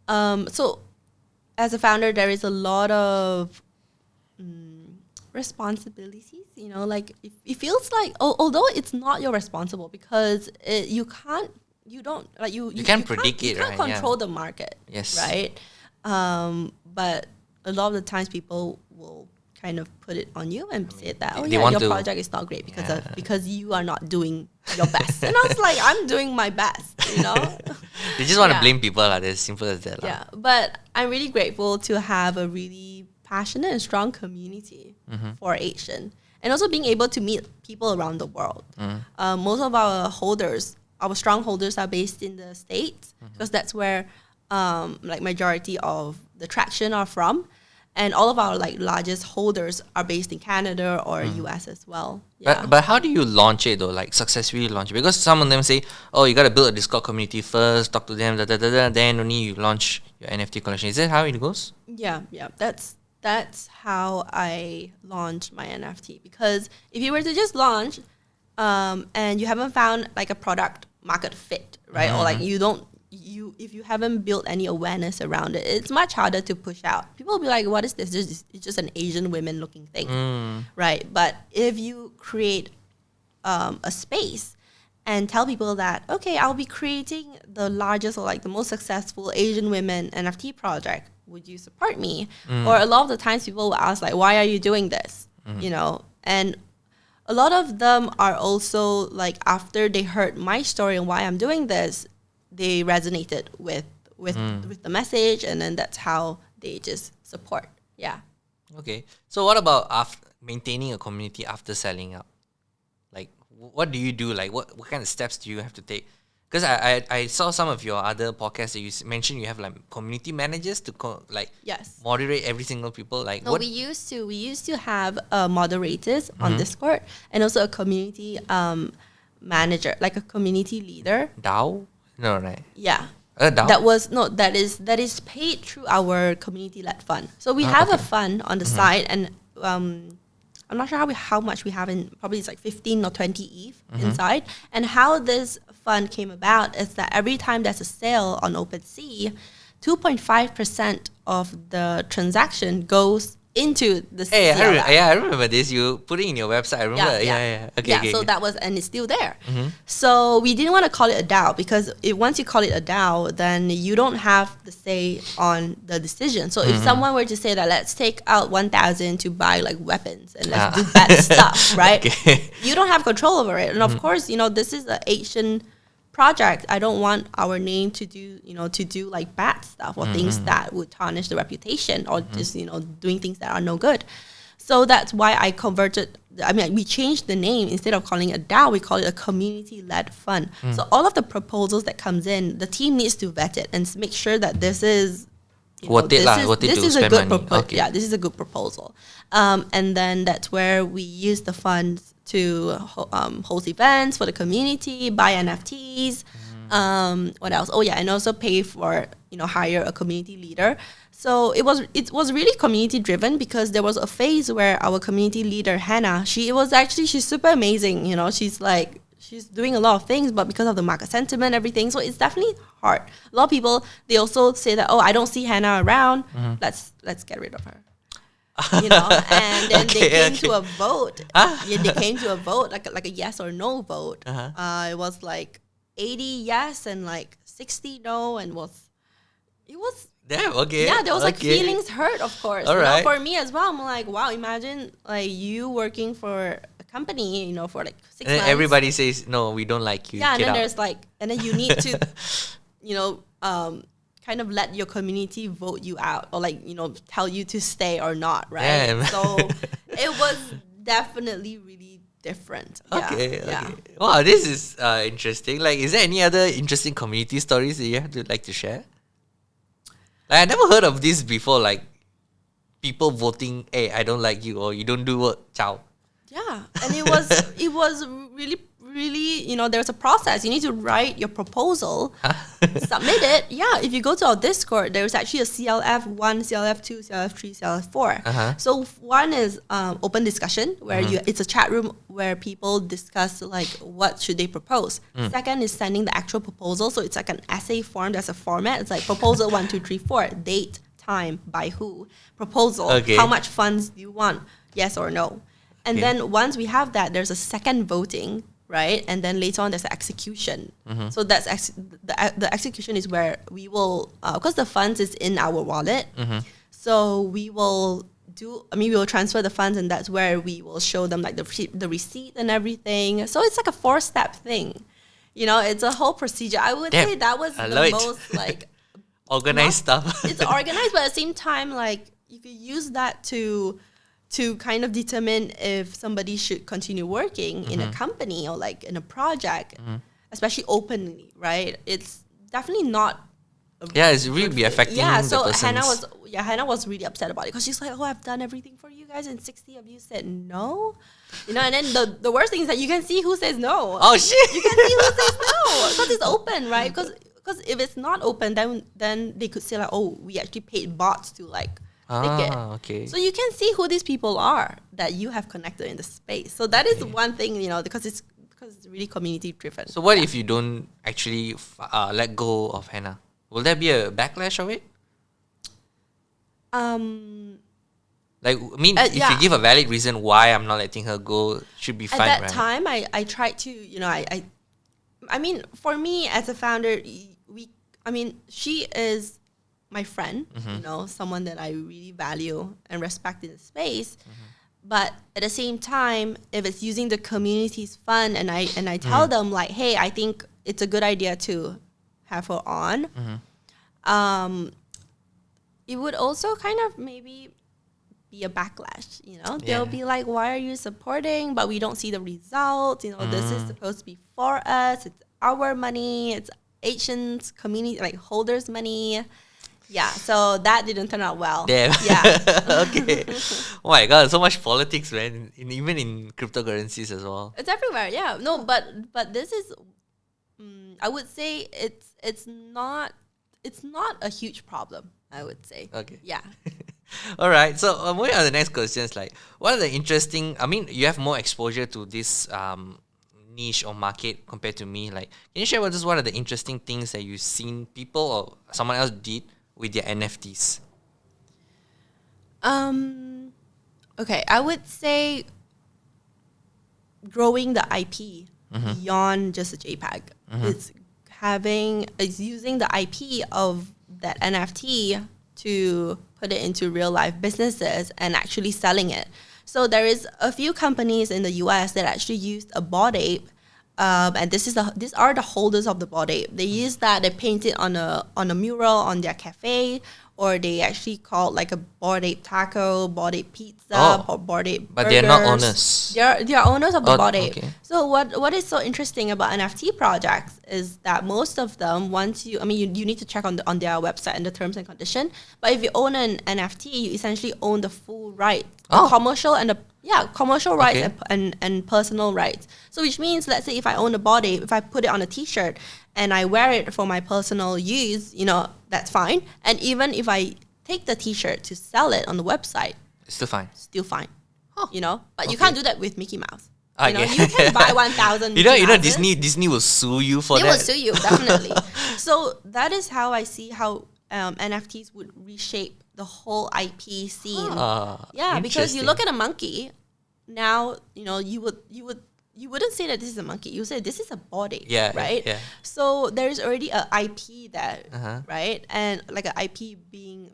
So as a founder, there is a lot of responsibilities, like it feels like, although it's not your responsible because you can't predict it, right? You can't control the market, yes, right? But a lot of the times people will kind of put it on you and say that, your project is not great because you are not doing your best. And I was like, I'm doing my best, They just want to blame people, like as simple as that. Yeah, but I'm really grateful to have a really passionate and strong community for Asian, and also being able to meet people around the world. Most of our strong holders are based in the States because that's where like majority of the traction are from. And all of our like largest holders are based in Canada or US as well. Yeah. But how do you launch it though? Like successfully launch it? Because some of them say, oh, you gotta build a Discord community first, talk to them, then only you launch your NFT collection. Is that how it goes? Yeah. That's how I launched my NFT. Because if you were to just launch, and you haven't found like a product market fit, right? Or like if you haven't built any awareness around it, it's much harder to push out. People will be like, what is this? It's just an Asian women looking thing, right? But if you create a space and tell people that, okay, I'll be creating the largest or like the most successful Asian women NFT project, would you support me? Or a lot of the times people will ask like, why are you doing this? You know, and a lot of them are also like, after they heard my story and why I'm doing this, they resonated with the message, and then that's how they just support. Yeah. Okay. So what about maintaining a community after selling out? Like, what do you do? Like, what kind of steps do you have to take? Because I saw some of your other podcasts that you mentioned you have like community managers to Yes. moderate every single people. Like, no, we used to have moderators on Discord, and also a community manager, like a community leader. DAO? No, right? Yeah. DAO? That is paid through our community-led fund. So we have a fund on the side, and I'm not sure how much we have in. Probably it's like 15 or 20 ETH inside. And how this fund came about is that every time there's a sale on OpenSea, 2.5% of the transaction goes into the CLF. I remember this. You put it in your website. I remember. Yeah. Okay. So that was, and it's still there. So we didn't want to call it a DAO because once you call it a DAO, then you don't have the say on the decision. So if someone were to say that let's take out 1,000 to buy like weapons and let's do bad stuff, right? Okay. You don't have control over it. And of course, this is an Asian project. I don't want our name to do like bad stuff or things that would tarnish the reputation or just doing things that are no good. So that's why we changed the name. Instead of calling it a DAO, we call it a community-led fund. So all of the proposals that comes in, the team needs to vet it and make sure that this is this is a good proposal. And then that's where we use the funds to host events for the community, buy NFTs. What else? Oh yeah, and also pay for hire a community leader. So it was really community driven because there was a phase where our community leader Hannah, she's super amazing. She's doing a lot of things, but because of the market sentiment, everything, so it's definitely hard. A lot of people, they also say that, I don't see Hannah around. Let's get rid of her. And then they came to a vote. They came to a vote, like a yes or no vote. It was like 80 yes and like 60 no, and it was damn, okay. Yeah, there was like feelings hurt, of course. All right. For me as well, I'm like, wow, imagine like you working for a company, for like 6 months. And everybody says, no, we don't like you. Yeah, and then there's and then you need to, kind of let your community vote you out or tell you to stay or not, right? Damn. So it was definitely really different. Okay. Wow, this is interesting. Like, is there any other interesting community stories that you have to share? Like, I never heard of this before. Like, people voting, hey, I don't like you, or you don't do work, ciao. Yeah, and it was really, there's a process. You need to write your proposal, submit it. Yeah, if you go to our Discord, there's actually a CLF 1, CLF 2, CLF 3, CLF 4. So one is open discussion, where it's a chat room where people discuss like what should they propose. Second is sending the actual proposal. So it's like an essay form. There's a format. It's like proposal 1, 2, 3, 4, date, time, by who, proposal, how much funds do you want, yes or no. And then once we have that, there's a second voting, right? And then later on, there's the execution. So that's the execution is where we will, because the funds is in our wallet. So we will we will transfer the funds, and that's where we will show them like the receipt and everything. So it's like a 4-step thing. It's a whole procedure. I would say that was the most like organized stuff. It's organized, but at the same time, like, use that to kind of determine if somebody should continue working in a company or like in a project, especially openly, right? It's definitely not. It's really be affecting Yeah, the so person's. Hannah was really upset about it because she's like, oh, I've done everything for you guys, and 60 of you said no, you know. And then the worst thing is that you can see who says no. Oh shit! You can see who says no because it's open, right? Because if it's not open, then they could say like, oh, we actually paid bots to like click it. Okay. So you can see who these people are that you have connected in the space. So that is one thing, you know, because it's really community driven. So what if you don't actually let go of Hannah? Will there be a backlash of it? Like, I mean, if you give a valid reason why I'm not letting her go, should be fine, right? At that time, I tried to, you know, I mean, for me as a founder, she is my friend, you know, someone that I really value and respect in the space. But at the same time, if it's using the community's fund and I tell them like, hey, I think it's a good idea to have her on, it would also kind of maybe be a backlash, you know? They'll be like, why are you supporting? But we don't see the results, you know, this is supposed to be for us, it's our money, it's Asians community, like holders' money. Yeah, so that didn't turn out well. Damn. Yeah. Okay. Oh my god, so much politics, man. Even in cryptocurrencies as well. It's everywhere, yeah. No, but this is, I would say it's not a huge problem, I would say. Okay. Yeah. All right. So moving on to the next questions, like, what are the interesting? I mean, you have more exposure to this niche or market compared to me. Like, can you share with us what are the interesting things that you've seen people or someone else did with their NFTs? Okay, I would say growing the IP beyond just a JPEG. It's using the IP of that NFT to put it into real life businesses and actually selling it. So there is a few companies in the US that actually used a Bored Ape, and these are the holders of the Bored Ape. They use that, they paint it on a mural on their cafe, or they actually call like a Bored Ape taco, Bored Ape pizza, or Bored Ape burgers. But they're not owners. They are owners of the Bored Ape. Okay. So what is so interesting about NFT projects is that most of them, once you need to check on their website and the terms and condition. But if you own an NFT, you essentially own the full right, commercial and commercial rights and personal rights. So which means, let's say if I own a Bored Ape, if I put it on a T-shirt and I wear it for my personal use, you know, that's fine. And even if I take the T-shirt to sell it on the website, It's still fine. still fine. Huh. You know, but you Okay. can't do that with Mickey Mouse. You know, Okay. you can buy 1,000. You know, Mouses. Disney will sue you for They that. will sue you, definitely. So that is how I see how NFTs would reshape the whole IP scene. Yeah, because you Interesting. look at a monkey, now, you know, you wouldn't say that this is a monkey. You say this is a Bored Ape, Yeah, right? yeah. So there's already a IP there, Uh-huh. right? And like an IP being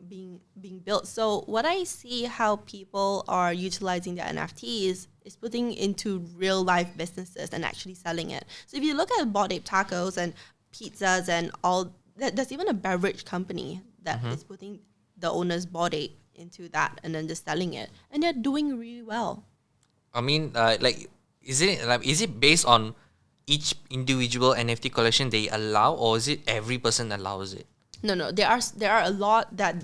built. So what I see how people are utilizing their NFTs is putting into real life businesses and actually selling it. So if you look at Bored Ape tacos and pizzas and all, there's even a beverage company that is putting the owner's Bored Ape into that and then just selling it, and they're doing really well. I mean, is it based on each individual NFT collection they allow, or is it every person allows it? No, there are a lot that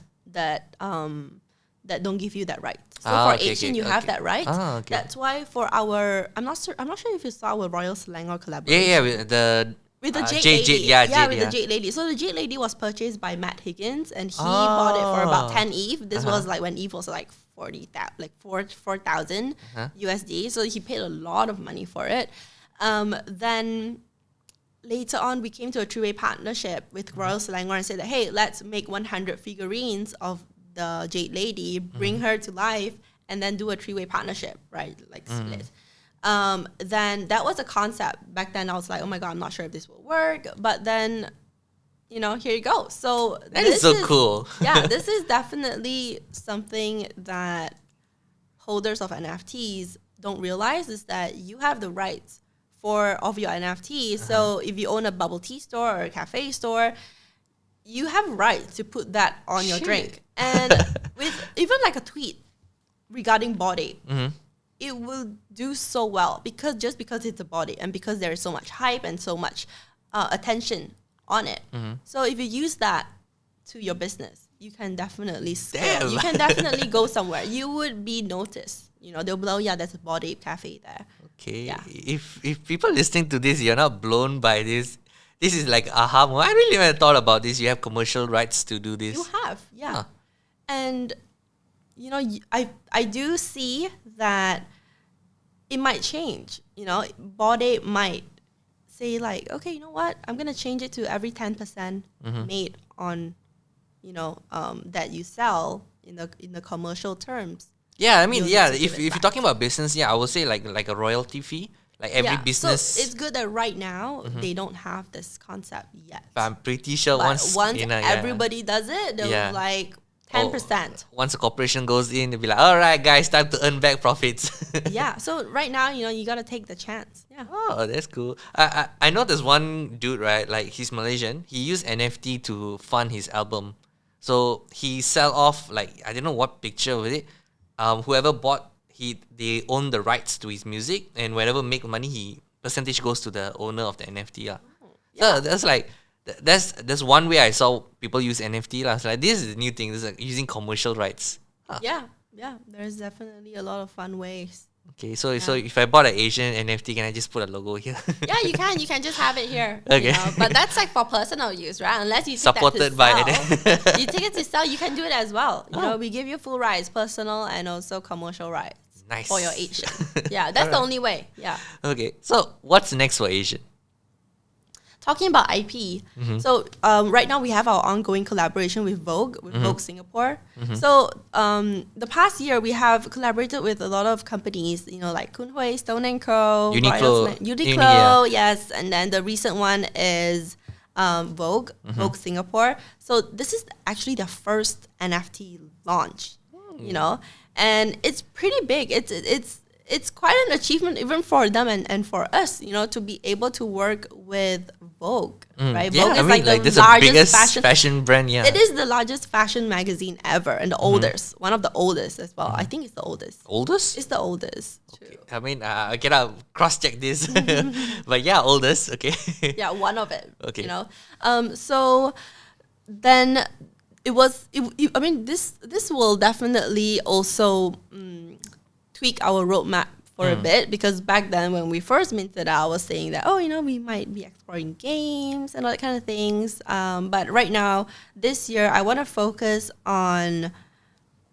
don't give you that right. So for Asian, you have that right. Okay. That's why for our, I'm not sure if you saw our Royal Selangor collaboration. Yeah, with the With the Jade Jade, Lady. Jade, with the Jade Lady. So the Jade Lady was purchased by Matt Higgins, and he bought it for about 10 ETH. This was like when ETH was like 4,000 USD. So he paid a lot of money for it. Then later on, we came to a three-way partnership with Royal Selangor and said that, hey, let's make 100 figurines of the Jade Lady, bring her to life, and then do a three-way partnership, right? Like split. Then that was a concept. Back then, I was like, oh my God, I'm not sure if this will work. But then, you know, here you go. So that is so cool. Yeah, this is definitely something that holders of NFTs don't realize, is that you have the rights of your NFT. So if you own a bubble tea store or a cafe store, you have rights to put that on your drink. And with even like a tweet regarding body, Mm-hmm. it will do so well because it's a body and because there is so much hype and so much attention on it. Mm-hmm. So if you use that to your business, you can definitely scale. Damn. You can definitely go somewhere. You would be noticed. They'll be like, oh yeah, there's a body cafe there. Okay. Yeah. If people listening to this, you're not blown by this. This is like aha moment. I really never thought about this. You have commercial rights to do this. You have, yeah. Huh. And I do see that it might change. Body might say like, okay, you know what? I'm gonna change it to every 10% made on, that you sell in the commercial terms. Yeah, I mean, You'll yeah. need to If give it you're back. talking about business, yeah, I would say like a royalty fee. Like every business. So it's good that right now they don't have this concept yet. But I'm pretty sure But once everybody does it, they'll Yeah. like 10%. Once a corporation goes in, they'll be like, all right, guys, time to earn back profits. Yeah. So right now, you gotta take the chance. Yeah. Oh, that's cool. I know there's one dude, right? Like he's Malaysian. He used NFT to fund his album. So he sell off like I don't know what picture with it. Whoever bought they own the rights to his music, and whenever make money, percentage goes to the owner of the NFT lah. So that's like that's one way I saw people use NFT lah. So like this is a new thing. This is like using commercial rights. Yeah. There's definitely a lot of fun ways. Okay, so if I bought an Asian NFT, can I just put a logo here? Yeah, you can. You can just have it here. Okay. But that's like for personal use, right? Unless you take Supported that to by sell. You take it to sell, you can do it as well. We give you full rights, personal and also commercial rights. Nice. For your Asian. Yeah, that's the only way. Yeah. Okay, so what's next for Asian? Talking about IP, so right now we have our ongoing collaboration with Vogue, Vogue Singapore. So the past year we have collaborated with a lot of companies, like Kunhui, Stone & Co, Uniqlo. Uniqlo, yes, and then the recent one is Vogue, Vogue Singapore. So this is actually the first NFT launch, and it's pretty big. It's quite an achievement even for them and for us, to be able to work with Vogue, right? Yeah, Vogue I is mean, like this the is the largest biggest fashion brand. Yeah, It is the largest fashion magazine ever and the oldest, one of the oldest as well. I think it's the oldest. Oldest? It's the oldest. Okay. I mean, I cannot cross check this, but yeah, oldest. Okay. Yeah, one of it. Okay. So then I mean, this will definitely also tweak our roadmap for a bit, because back then when we first minted out, I was saying that, we might be exploring games and all that kind of things. But right now, this year, I want to focus on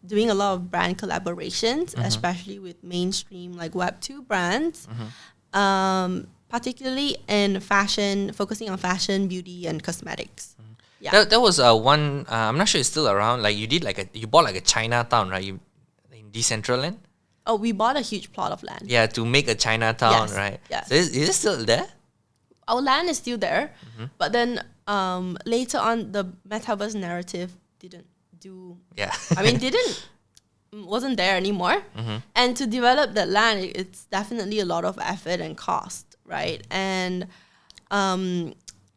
doing a lot of brand collaborations, especially with mainstream like Web2 brands, particularly in fashion, focusing on fashion, beauty, and cosmetics. Yeah. That was one. I'm not sure it's still around. Like you bought like a Chinatown, right? In Decentraland. Oh, we bought a huge plot of land. Yeah, to make a Chinatown, Yes, right? yes. So is it still there? Our land is still there, but then later on, the metaverse narrative didn't do. Yeah. I mean, wasn't there anymore. And to develop that land, it's definitely a lot of effort and cost, right? And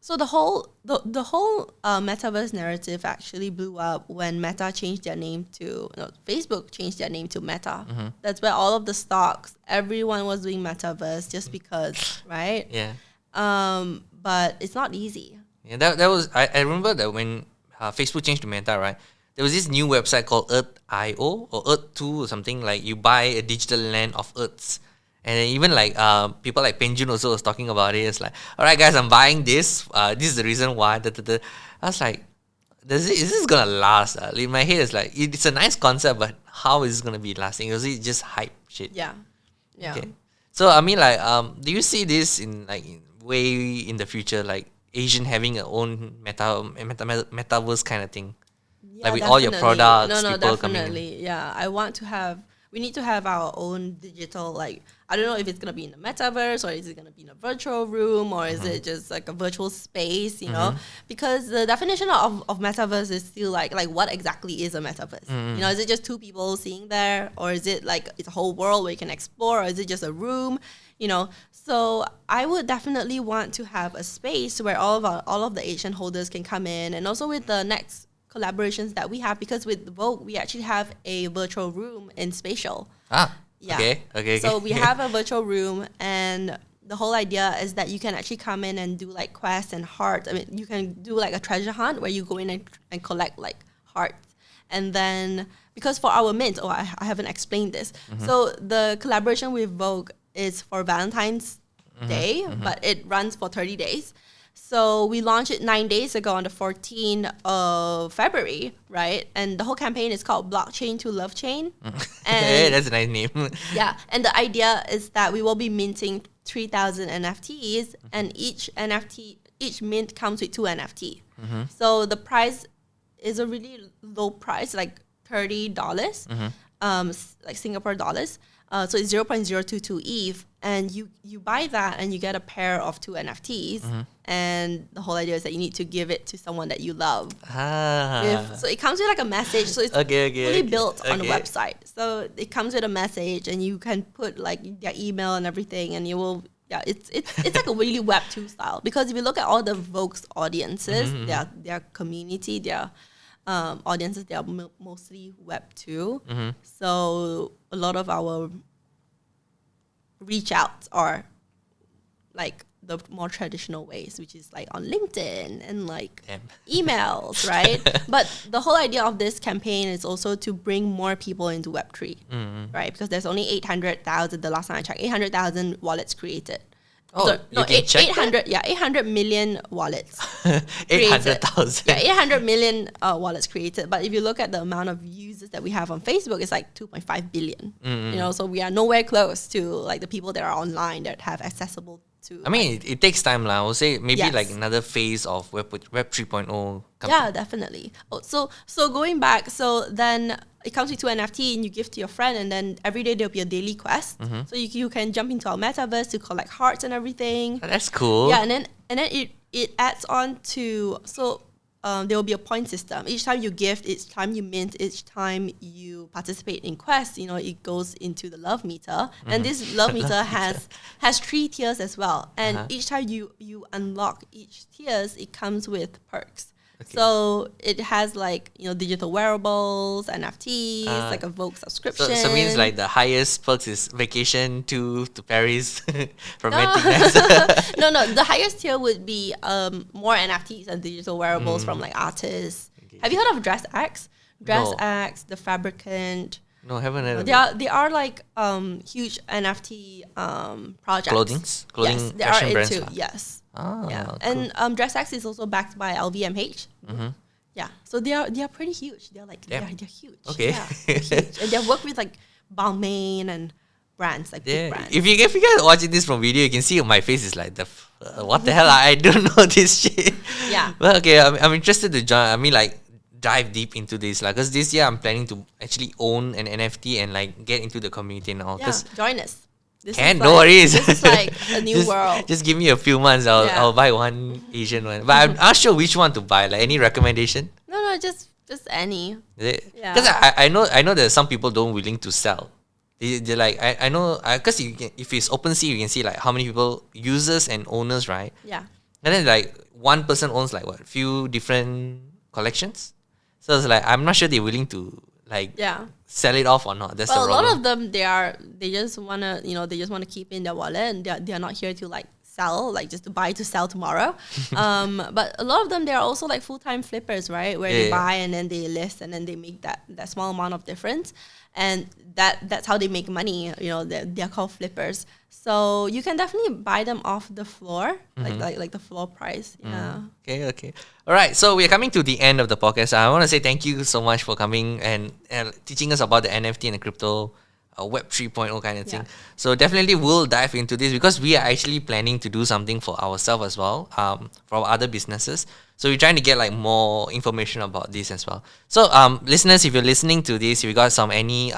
so the whole metaverse narrative actually blew up when Meta changed their name to Facebook changed their name to Meta. That's where all of the stocks, everyone was doing metaverse just because, right? Yeah. But it's not easy. Yeah, that was I remember that when Facebook changed to Meta, right? There was this new website called Earth.io or Earth2 or something, like you buy a digital land of Earths. And then even like people like Penjun also was talking about it. It's like, all right, guys, I'm buying this. This is the reason why. I was like, is this gonna last? In my head, it's like it's a nice concept, but how is it gonna be lasting? Is it just hype shit? Yeah. Okay. So I mean, like, do you see this way in the future, like Asian having a own metaverse kind of thing, Yeah, like with all your definitely. products, No, people coming in? definitely. Yeah, we need to have our own digital, like, I don't know if it's going to be in the metaverse or is it going to be in a virtual room or is it just like a virtual space, because the definition of metaverse is still like what exactly is a metaverse? Is it just two people seeing there, or is it like it's a whole world where you can explore, or is it just a room? So I would definitely want to have a space where all of the Asian holders can come in, and also with the next collaborations that we have, because with Vogue, we actually have a virtual room in Spatial. Yeah. Okay. So we have a virtual room, and the whole idea is that you can actually come in and do like quests and hearts. I mean, you can do like a treasure hunt where you go in and collect like hearts. And then, because for our mint, I haven't explained this. So the collaboration with Vogue is for Valentine's Day, but it runs for 30 days. So we launched it 9 days ago on the 14th of February, right? And the whole campaign is called Blockchain to Love Chain. Hey, that's a nice name. Yeah, and the idea is that we will be minting 3,000 NFTs, and each mint comes with 2 NFT. So the price is a really low price, like $30, like Singapore dollars. So it's 0.022 ETH, and you buy that and you get a pair of 2 NFTs. And the whole idea is that you need to give it to someone that you love. So it comes with like a message. So it's fully built on the website. So it comes with a message, and you can put like their email and everything, and you will. Yeah, it's like a really Web 2 style, because if you look at all the Vogue's audiences, their community, their audiences, they are mostly Web 2. So a lot of our reach outs are like the more traditional ways, which is like on LinkedIn and like emails, right? But the whole idea of this campaign is also to bring more people into Web3, right? Because there's only 800,000, the last time I checked, 800,000 wallets created. Oh, so, no, 800, 800 million wallets. 800,000. Yeah, 800 million wallets created. But if you look at the amount of users that we have on Facebook, it's like 2.5 billion. You know, so we are nowhere close to like the people that are online that have accessible to. I mean, it takes time, I would say maybe like another phase of Web 3.0. Yeah, definitely. Oh, so going back, so then it comes with 2 NFT, and you give to your friend, and then every day there'll be a daily quest. So you can jump into our metaverse to collect hearts and everything. Oh, that's cool. Yeah, and then it adds on to, so there will be a point system. Each time you gift, each time you mint, each time you participate in quests, you know, it goes into the love meter. And this love meter has 3 tiers as well. And each time you unlock each tiers, it comes with perks. So it has like, you know, digital wearables, NFTs, like a Vogue subscription. So means like the highest perks is vacation to Paris from renting that. No, the highest tier would be more NFTs and digital wearables from like artists. Have you heard of DressX? DressX, The Fabricant. No, haven't heard of it. They are like huge NFT projects. Clothing yes, they fashion are brands. into, yes. Yeah. Cool. And DressX is also backed by LVMH. Yeah, so they are pretty huge. They're like they're huge. Okay. Yeah, they're huge. And they work with like Balmain and brands like big brands. If you guys watching this from video, you can see my face is like what the hell? I don't know this shit. Yeah. Well, okay, I'm interested to join. I mean, like dive deep into this, like, because this year I'm planning to actually own an NFT and like get into the community and all. Yeah, join us. No worries. This is like a new world. Just give me a few months. I'll buy one Asian one. But I'm not sure which one to buy. Like, any recommendation? No, just any. Is it? Yeah. Because I know that some people don't willing to sell. They're like, I know, because if it's OpenSea, you can see like how many people, users and owners, right? Yeah. And then like one person owns like what, few different collections. So it's like, I'm not sure they're willing to like sell it off or not. That's the problem. A lot of them, they just wanna keep in their wallet, and they're not here to like sell, like just to buy to sell tomorrow. But a lot of them, they are also like full-time flippers, right? Where they buy and then they list and then they make that small amount of difference, and that's how they make money. You know, they're called flippers. So you can definitely buy them off the floor, like the floor price. Yeah. Okay. All right. So we're coming to the end of the podcast. I want to say thank you so much for coming and teaching us about the NFT and the crypto Web 3.0 kind of thing. So definitely we'll dive into this, because we are actually planning to do something for ourselves as well, for our other businesses. So we're trying to get like more information about this as well. So listeners, if you're listening to this, if you got any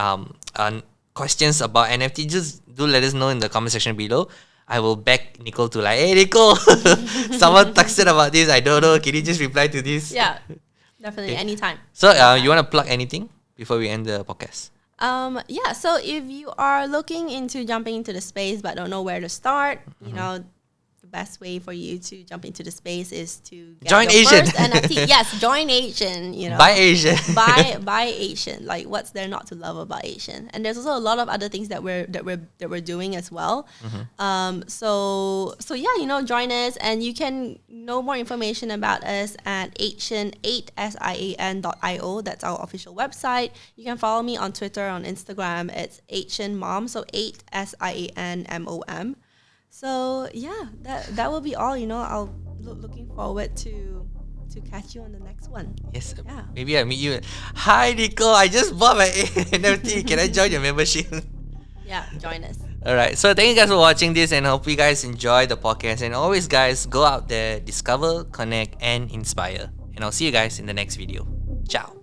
questions about NFT, just do let us know in the comment section below. I will beg Nicole to like, hey Nicole, someone texted about this. I don't know. Can you just reply to this? Yeah, definitely. Anytime. So you want to plug anything before we end the podcast? So if you are looking into jumping into the space but don't know where to start, you know, the best way for you to jump into the space is to get Join your Asian. first NFT. Yes, join Asian. You know, Buy Asian. buy Asian. Like, what's there not to love about Asian? And there's also a lot of other things that we're doing as well. So yeah, you know, join us, and you can know more information about us at Asian8sian.io. That's our official website. You can follow me on Twitter, on Instagram. It's Asian Mom, so 8SIANMOM. So yeah, that will be all. You know, I'll looking forward to catch you on the next one. Yes. Yeah. Maybe I meet you. Hi Nicole, I just bought my NFT. Can I join your membership? Yeah, join us. Alright, so thank you guys for watching this, and hope you guys enjoy the podcast. And always, guys, go out there, discover, connect, and inspire. And I'll see you guys in the next video. Ciao.